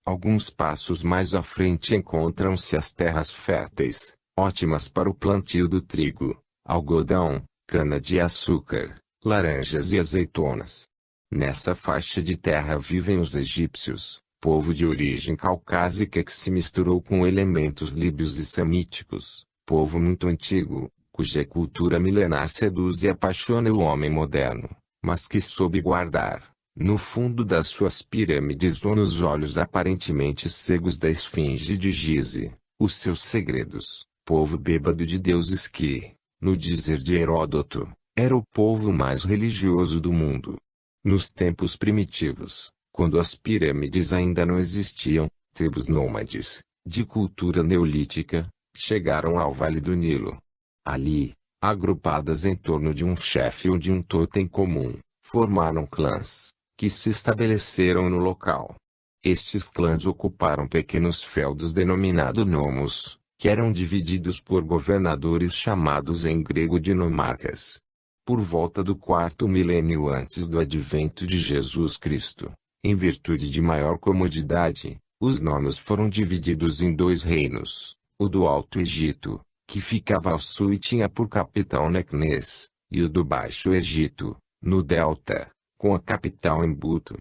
Alguns passos mais à frente encontram-se as terras férteis, ótimas para o plantio do trigo, algodão, cana-de-açúcar, laranjas e azeitonas. Nessa faixa de terra vivem os egípcios, povo de origem caucásica que se misturou com elementos líbios e semíticos, povo muito antigo, cuja cultura milenar seduz e apaixona o homem moderno, mas que soube guardar, no fundo das suas pirâmides ou nos olhos aparentemente cegos da esfinge de Gize, os seus segredos. Povo bêbado de deuses que, no dizer de Heródoto, era o povo mais religioso do mundo. Nos tempos primitivos, quando as pirâmides ainda não existiam, tribos nômades, de cultura neolítica, chegaram ao Vale do Nilo. Ali, agrupadas em torno de um chefe ou de um totem comum, formaram clãs, que se estabeleceram no local. Estes clãs ocuparam pequenos feudos denominados nomos, que eram divididos por governadores chamados em grego de nomarcas. Por volta do 4º milênio antes do advento de Jesus Cristo, em virtude de maior comodidade, os nomos foram divididos em 2 reinos, o do Alto Egito, que ficava ao sul e tinha por capital Meknès, e o do Baixo Egito, no delta, com a capital em Buto.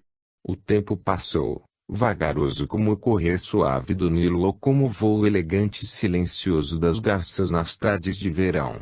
O tempo passou, vagaroso como o correr suave do Nilo ou como o voo elegante e silencioso das garças nas tardes de verão.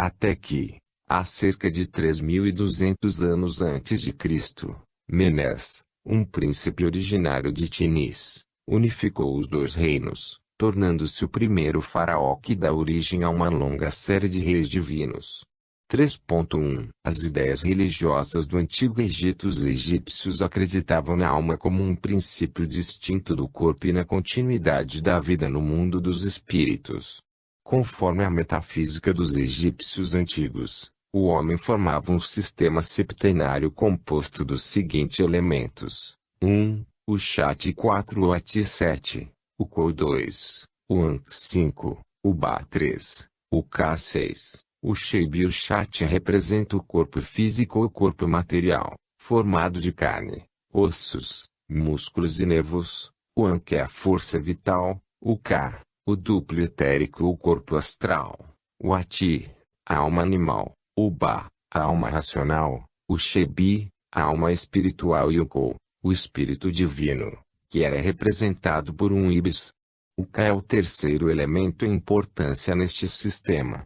Até que, há cerca de 3.200 anos antes de Cristo, Menés, um príncipe originário de Tinis, unificou os 2 reinos, tornando-se o primeiro faraó que dá origem a uma longa série de reis divinos. 3.1 As ideias religiosas do Antigo Egito. Os egípcios acreditavam na alma como um princípio distinto do corpo e na continuidade da vida no mundo dos espíritos. Conforme a metafísica dos egípcios antigos, o homem formava um sistema septenário composto dos seguintes elementos: 1. O Shat 4, o Ati 7, o Kou 2, o Ankh 5, o Ba 3, o Ka 6. O Sheib e o Shat representa o corpo físico ou corpo material, formado de carne, ossos, músculos e nervos. O Ankh é a força vital, o Ka, o duplo etérico ou corpo astral, o Ati, a alma animal, o Ba, a alma racional, o Shebi, a alma espiritual e o Kou, o espírito divino, que era representado por um Ibis. O Ka é o terceiro elemento em importância neste sistema.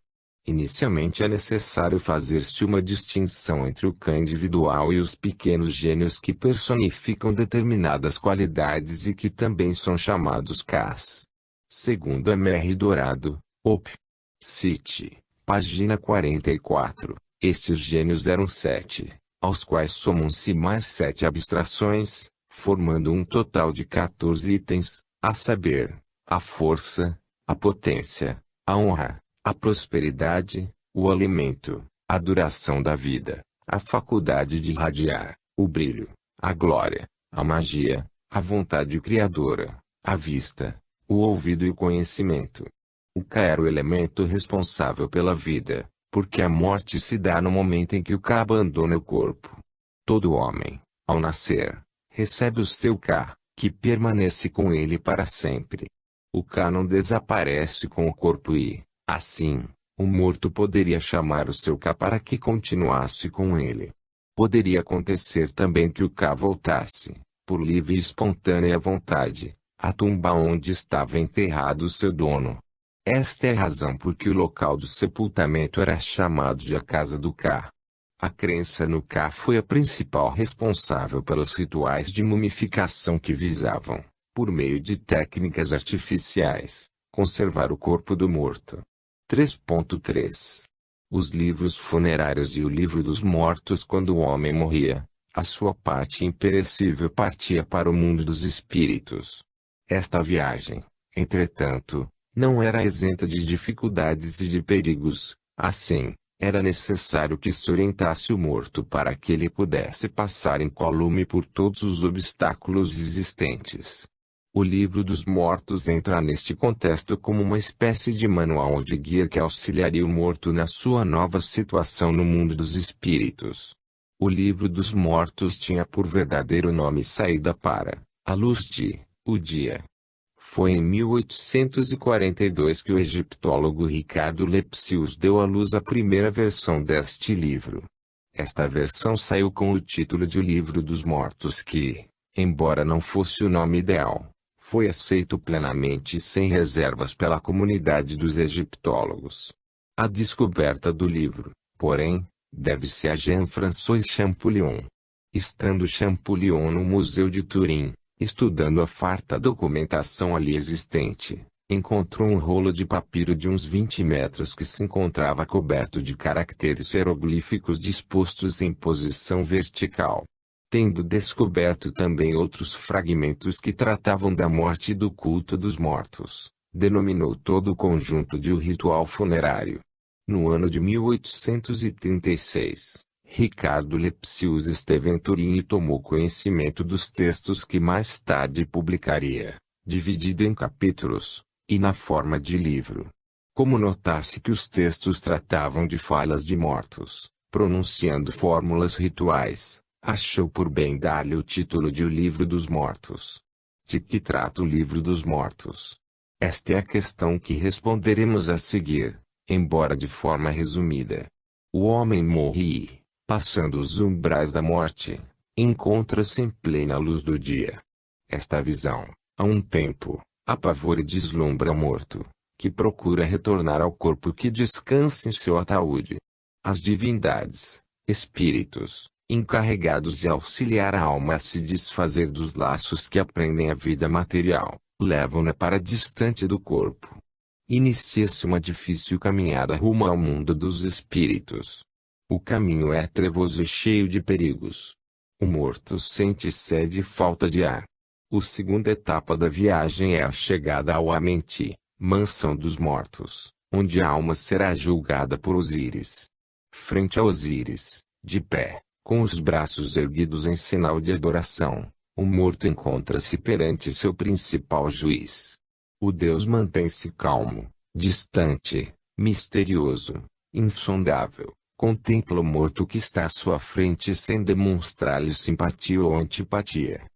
Inicialmente é necessário fazer-se uma distinção entre o Ka individual e os pequenos gênios que personificam determinadas qualidades e que também são chamados Kas. Segundo M.R. Dourado, Op. Cit. Página 44, estes gênios eram 7, aos quais somam-se mais 7 abstrações, formando um total de 14 itens, a saber, a força, a potência, a honra, a prosperidade, o alimento, a duração da vida, a faculdade de irradiar, o brilho, a glória, a magia, a vontade criadora, a vista, o ouvido e o conhecimento. O Ka era o elemento responsável pela vida, porque a morte se dá no momento em que o Ka abandona o corpo. Todo homem, ao nascer, recebe o seu Ka, que permanece com ele para sempre. O Ka não desaparece com o corpo e, assim, o morto poderia chamar o seu Ka para que continuasse com ele. Poderia acontecer também que o Ka voltasse, por livre e espontânea vontade, a tumba onde estava enterrado seu dono. Esta é a razão por que o local do sepultamento era chamado de a Casa do Ka. A crença no Ka foi a principal responsável pelos rituais de mumificação que visavam, por meio de técnicas artificiais, conservar o corpo do morto. 3.3 Os livros funerários e o livro dos mortos. Quando o homem morria, a sua parte imperecível partia para o mundo dos espíritos. Esta viagem, entretanto, não era isenta de dificuldades e de perigos. Assim, era necessário que se orientasse o morto para que ele pudesse passar incólume por todos os obstáculos existentes. O livro dos mortos entra neste contexto como uma espécie de manual de guia que auxiliaria o morto na sua nova situação no mundo dos espíritos. O livro dos mortos tinha por verdadeiro nome Saída para a Luz de o Dia. Foi em 1842 que o egiptólogo Ricardo Lepsius deu à luz a primeira versão deste livro. Esta versão saiu com o título de O Livro dos Mortos que, embora não fosse o nome ideal, foi aceito plenamente e sem reservas pela comunidade dos egiptólogos. A descoberta do livro, porém, deve-se a Jean-François Champollion. Estando Champollion no Museu de Turim, estudando a farta documentação ali existente, encontrou um rolo de papiro de uns 20 metros que se encontrava coberto de caracteres hieroglíficos dispostos em posição vertical. Tendo descoberto também outros fragmentos que tratavam da morte e do culto dos mortos, denominou todo o conjunto de o ritual funerário. No ano de 1836, Ricardo Lepsius esteve em Turim e tomou conhecimento dos textos que mais tarde publicaria, dividido em capítulos, e na forma de livro. Como notasse que os textos tratavam de falas de mortos, pronunciando fórmulas rituais, achou por bem dar-lhe o título de O Livro dos Mortos. De que trata o Livro dos Mortos? Esta é a questão que responderemos a seguir, embora de forma resumida. O homem morre e, passando os umbrais da morte, encontra-se em plena luz do dia. Esta visão, a um tempo, apavora e deslumbra o morto, que procura retornar ao corpo que descansa em seu ataúde. As divindades, espíritos, encarregados de auxiliar a alma a se desfazer dos laços que a prendem à vida material, levam-na para distante do corpo. Inicia-se uma difícil caminhada rumo ao mundo dos espíritos. O caminho é trevoso e cheio de perigos. O morto sente sede e falta de ar. A segunda etapa da viagem é a chegada ao Amenti, mansão dos mortos, onde a alma será julgada por Osíris. Frente a Osíris, de pé, com os braços erguidos em sinal de adoração, o morto encontra-se perante seu principal juiz. O Deus mantém-se calmo, distante, misterioso, insondável. Contempla o morto que está à sua frente sem demonstrar-lhe simpatia ou antipatia.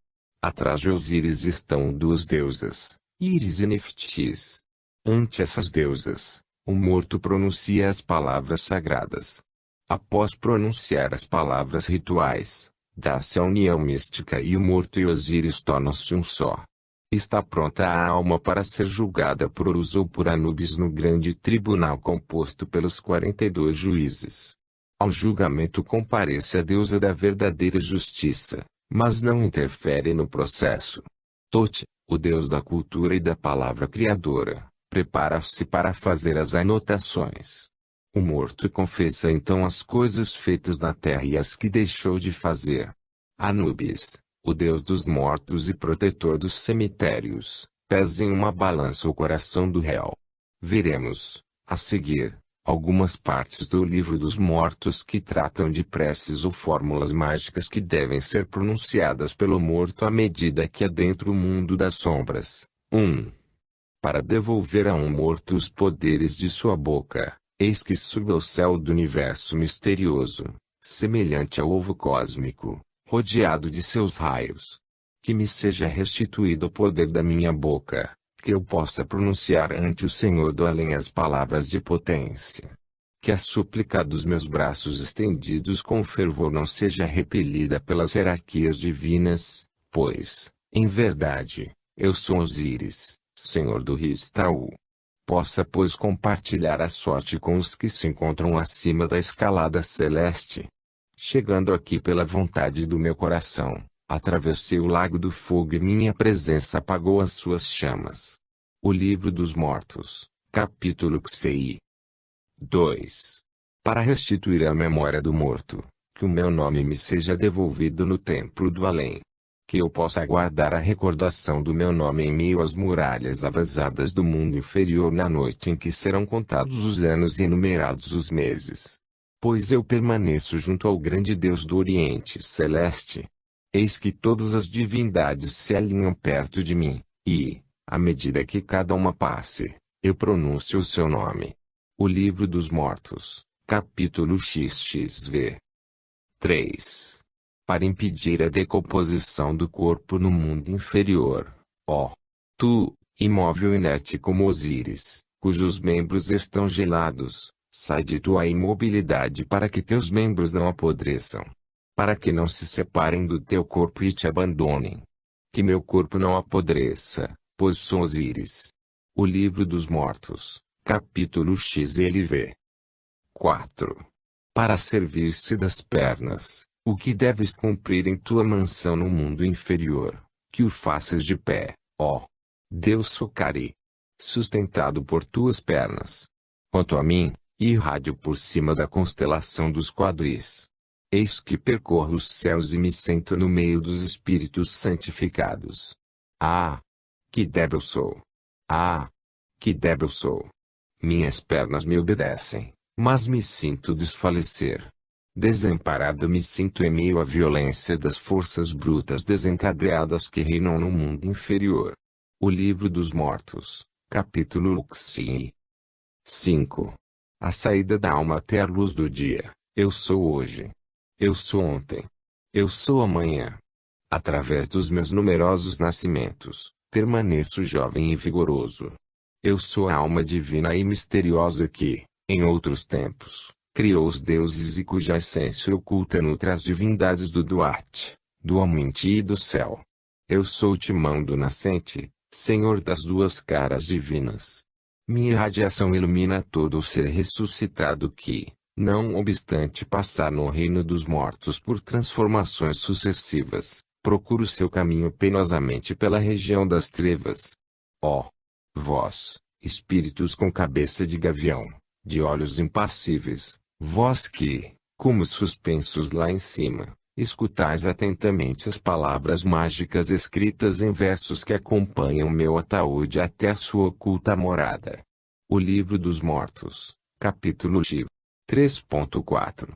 Atrás de Osíris estão duas deusas, Íris e Neftis. Ante essas deusas, o morto pronuncia as palavras sagradas. Após pronunciar as palavras rituais, dá-se a união mística e o morto e Osíris tornam-se um só. Está pronta a alma para ser julgada por Horus ou por Anubis no grande tribunal composto pelos 42 juízes. Ao julgamento comparece a deusa da verdadeira justiça, mas não interfere no processo. Tote, o deus da cultura e da palavra criadora, prepara-se para fazer as anotações. O morto confessa então as coisas feitas na terra e as que deixou de fazer. Anubis, o deus dos mortos e protetor dos cemitérios, pesa em uma balança o coração do réu. Veremos, a seguir, algumas partes do Livro dos Mortos que tratam de preces ou fórmulas mágicas que devem ser pronunciadas pelo morto à medida que adentra o mundo das sombras. 1. Para devolver a um morto os poderes de sua boca, eis que subo ao céu do universo misterioso, semelhante ao ovo cósmico, rodeado de seus raios. Que me seja restituído o poder da minha boca, que eu possa pronunciar ante o Senhor do além as palavras de potência. Que a súplica dos meus braços estendidos com fervor não seja repelida pelas hierarquias divinas, pois, em verdade, Eu sou Osíris, senhor do Ristaú. Possa pois compartilhar a sorte com os que se encontram acima da escalada celeste. Chegando aqui pela vontade do meu coração, atravessei o lago do fogo e minha presença apagou as suas chamas. O Livro dos Mortos, capítulo Xei. 2. Para restituir a memória do morto, que o meu nome me seja devolvido no templo do além. Que eu possa guardar a recordação do meu nome em meio às muralhas abrasadas do mundo inferior na noite em que serão contados os anos e enumerados os meses. Pois eu permaneço junto ao grande Deus do Oriente Celeste. Eis que todas as divindades se alinham perto de mim, e, à medida que cada uma passe, eu pronuncio o seu nome. O Livro dos Mortos, capítulo XXV. 3. Para impedir a decomposição do corpo no mundo inferior, ó, tu, imóvel inerte como Osíris, cujos membros estão gelados, sai de tua imobilidade para que teus membros não apodreçam. Para que não se separem do teu corpo e te abandonem. Que meu corpo não apodreça, pois sou Osíris. O Livro dos Mortos, capítulo XLV. 4. Para servir-se das pernas, o que deves cumprir em tua mansão no mundo inferior, que o faças de pé, ó Deus Sokari, sustentado por tuas pernas. Quanto a mim, irradio por cima da constelação dos quadris. Eis que percorro os céus e me sento no meio dos espíritos santificados. Ah! Que débil sou! Ah! Que débil sou! Minhas pernas me obedecem, mas me sinto desfalecer. Desamparado me sinto em meio à violência das forças brutas desencadeadas que reinam no mundo inferior. O Livro dos Mortos, capítulo Luxi. 5. A saída da alma até a luz do dia. Eu sou hoje. Eu sou ontem. Eu sou amanhã. Através dos meus numerosos nascimentos, permaneço jovem e vigoroso. Eu sou a alma divina e misteriosa que, em outros tempos, criou os deuses e cuja essência oculta nutre as divindades do Duarte, do Amundi e do céu. Eu sou o timão do nascente, senhor das duas caras divinas. Minha radiação ilumina todo o ser ressuscitado que, não obstante passar no reino dos mortos por transformações sucessivas, procura o seu caminho penosamente pela região das trevas. Ó! Vós, espíritos com cabeça de gavião, de olhos impassíveis, vós que, como suspensos lá em cima, escutais atentamente as palavras mágicas escritas em versos que acompanham meu ataúde até a sua oculta morada. O Livro dos Mortos, capítulo 3.4.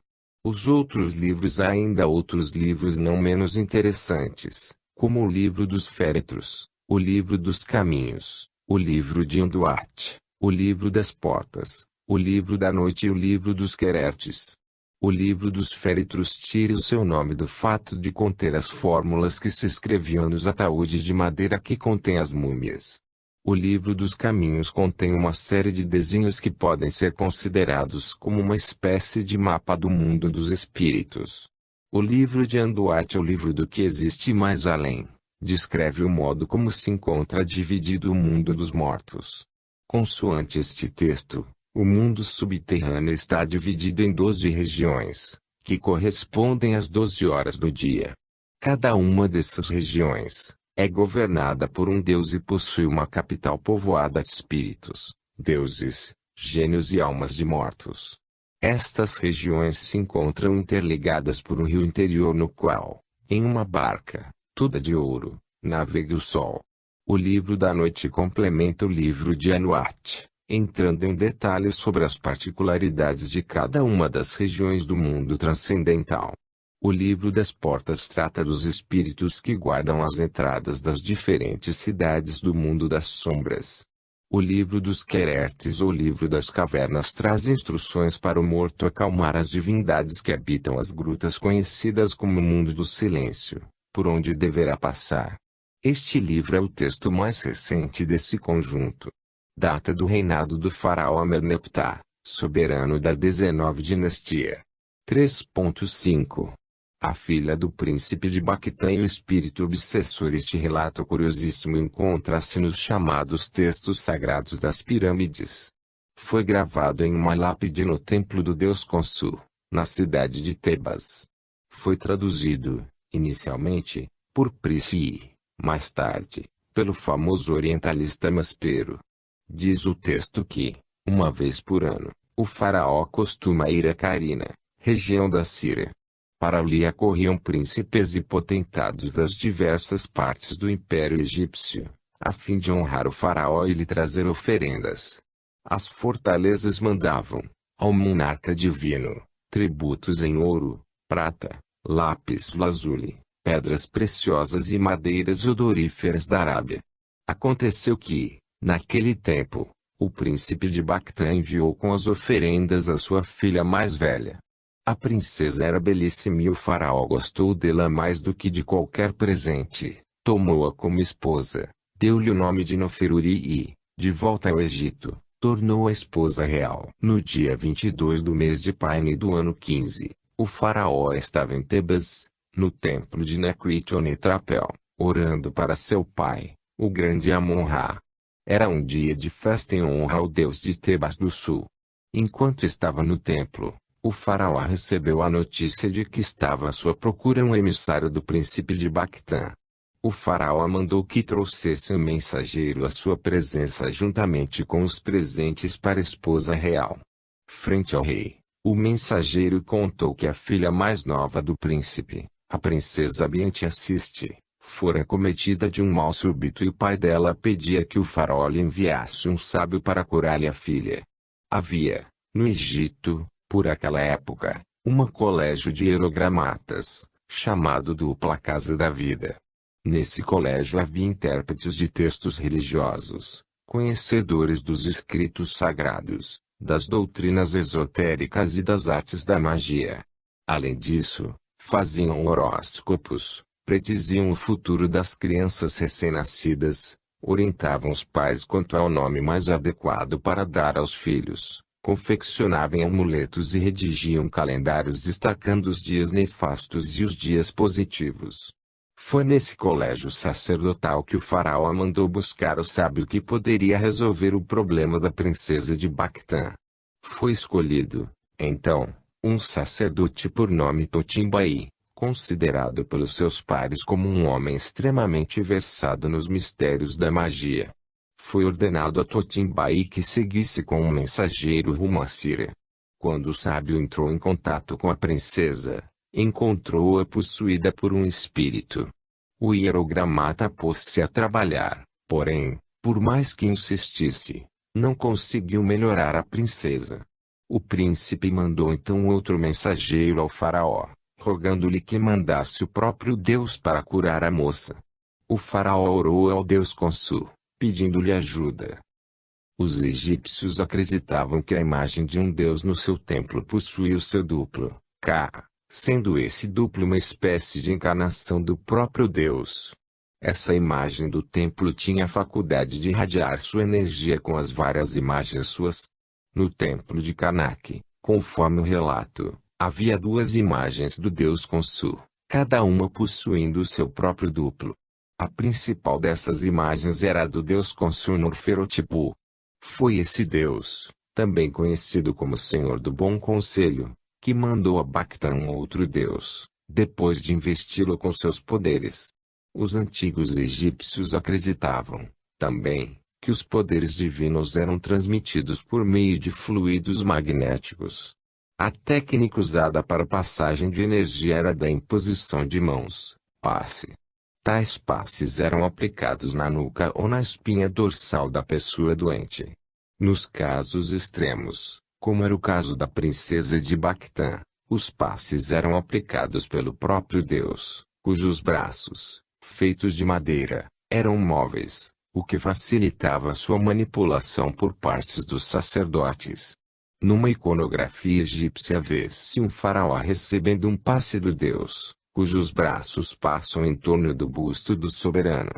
Os outros livros. Há ainda outros livros não menos interessantes, como o Livro dos Féretros, o Livro dos Caminhos, o Livro de Anduat, o Livro das Portas, o Livro da Noite e o Livro dos Querertes. O Livro dos Féretros tira o seu nome do fato de conter as fórmulas que se escreviam nos ataúdes de madeira que contém as múmias. O Livro dos Caminhos contém uma série de desenhos que podem ser considerados como uma espécie de mapa do mundo dos espíritos. O Livro de Anduat é o livro do que existe mais além. Descreve o modo como se encontra dividido o mundo dos mortos. Consoante este texto, o mundo subterrâneo está dividido em 12 regiões, que correspondem às 12 horas do dia. Cada uma dessas regiões é governada por um deus e possui uma capital povoada de espíritos, deuses, gênios e almas de mortos. Estas regiões se encontram interligadas por um rio interior no qual, em uma barca, toda de ouro, navega o sol. O Livro da Noite complementa o Livro de Anuat, entrando em detalhes sobre as particularidades de cada uma das regiões do mundo transcendental. O Livro das Portas trata dos espíritos que guardam as entradas das diferentes cidades do mundo das sombras. O Livro dos Querertes ou Livro das Cavernas traz instruções para o morto acalmar as divindades que habitam as grutas conhecidas como Mundo do Silêncio, por onde deverá passar. Este livro é o texto mais recente desse conjunto. Data do reinado do faraó Ameneptah, soberano da 19ª dinastia. 3.5. A filha do príncipe de Bactã e o espírito obsessor. Este relato curiosíssimo encontra-se nos chamados textos sagrados das pirâmides. Foi gravado em uma lápide no templo do deus Khonsu, na cidade de Tebas. Foi traduzido, inicialmente, por Prisci e, mais tarde, pelo famoso orientalista Maspero. Diz o texto que, uma vez por ano, o faraó costuma ir a Carina, região da Síria. Para ali acorriam príncipes e potentados das diversas partes do Império Egípcio, a fim de honrar o faraó e lhe trazer oferendas. As fortalezas mandavam, ao monarca divino, tributos em ouro, prata, lápis lazuli, pedras preciosas e madeiras odoríferas da Arábia. Aconteceu que, naquele tempo, o príncipe de Bactã enviou com as oferendas a sua filha mais velha. A princesa era belíssima e o faraó gostou dela mais do que de qualquer presente. Tomou-a como esposa, deu-lhe o nome de Noferuri e, de volta ao Egito, tornou-a esposa real. No dia 22 do mês de Paine do ano 15, o faraó estava em Tebas, no templo de Necrito-Netrapel, orando para seu pai, o grande Amon-Ra. Era um dia de festa em honra ao deus de Tebas do Sul. Enquanto estava no templo, o faraó recebeu a notícia de que estava à sua procura um emissário do príncipe de Bactã. O faraó mandou que trouxesse um mensageiro à sua presença juntamente com os presentes para a esposa real. Frente ao rei, o mensageiro contou que a filha mais nova do príncipe, a princesa Bianti-Assiste, fora cometida de um mal súbito e o pai dela pedia que o faraó lhe enviasse um sábio para curar-lhe a filha. Havia, no Egito, por aquela época, um colégio de hierogramatas, chamado Dupla Casa da Vida. Nesse colégio havia intérpretes de textos religiosos, conhecedores dos escritos sagrados, das doutrinas esotéricas e das artes da magia. Além disso, faziam horóscopos, prediziam o futuro das crianças recém-nascidas, orientavam os pais quanto ao nome mais adequado para dar aos filhos, confeccionavam amuletos e redigiam calendários destacando os dias nefastos e os dias positivos. Foi nesse colégio sacerdotal que o faraó mandou buscar o sábio que poderia resolver o problema da princesa de Bactã. Foi escolhido, então, um sacerdote por nome Totimbai, considerado pelos seus pares como um homem extremamente versado nos mistérios da magia. Foi ordenado a Totimbai que seguisse com um mensageiro rumo à Síria. Quando o sábio entrou em contato com a princesa, encontrou-a possuída por um espírito. O hierogramata pôs-se a trabalhar, porém, por mais que insistisse, não conseguiu melhorar a princesa. O príncipe mandou então outro mensageiro ao faraó, rogando-lhe que mandasse o próprio Deus para curar a moça. O faraó orou ao deus Khonsu, pedindo-lhe ajuda. Os egípcios acreditavam que a imagem de um deus no seu templo possuía o seu duplo, Ka, sendo esse duplo uma espécie de encarnação do próprio Deus. Essa imagem do templo tinha a faculdade de irradiar sua energia com as várias imagens suas. No templo de Karnak, conforme o relato, havia duas imagens do deus Khonsu, cada uma possuindo o seu próprio duplo. A principal dessas imagens era a do deus Khonsu Neferotipu. Foi esse deus, também conhecido como Senhor do Bom Conselho, que mandou a Bactã um outro deus, depois de investi-lo com seus poderes. Os antigos egípcios acreditavam, também, que os poderes divinos eram transmitidos por meio de fluidos magnéticos. A técnica usada para a passagem de energia era da imposição de mãos, passe. Tais passes eram aplicados na nuca ou na espinha dorsal da pessoa doente. Nos casos extremos, como era o caso da princesa de Bactã, os passes eram aplicados pelo próprio Deus, cujos braços, feitos de madeira, eram móveis, o que facilitava sua manipulação por partes dos sacerdotes. Numa iconografia egípcia vê-se um faraó recebendo um passe do Deus, cujos braços passam em torno do busto do soberano.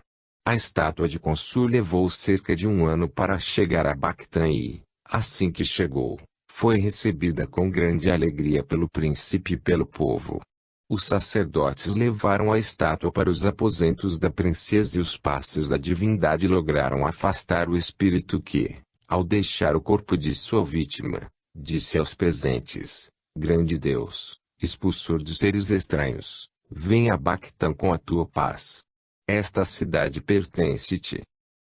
A estátua de Khonsu levou cerca de um ano para chegar a Bactã e, assim que chegou, foi recebida com grande alegria pelo príncipe e pelo povo. Os sacerdotes levaram a estátua para os aposentos da princesa e os passos da divindade lograram afastar o espírito que, ao deixar o corpo de sua vítima, disse aos presentes: Grande Deus, expulsor de seres estranhos, vem a Bactã com a tua paz. Esta cidade pertence-te.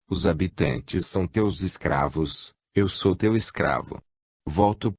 Os habitantes são teus escravos, eu sou teu escravo. Volto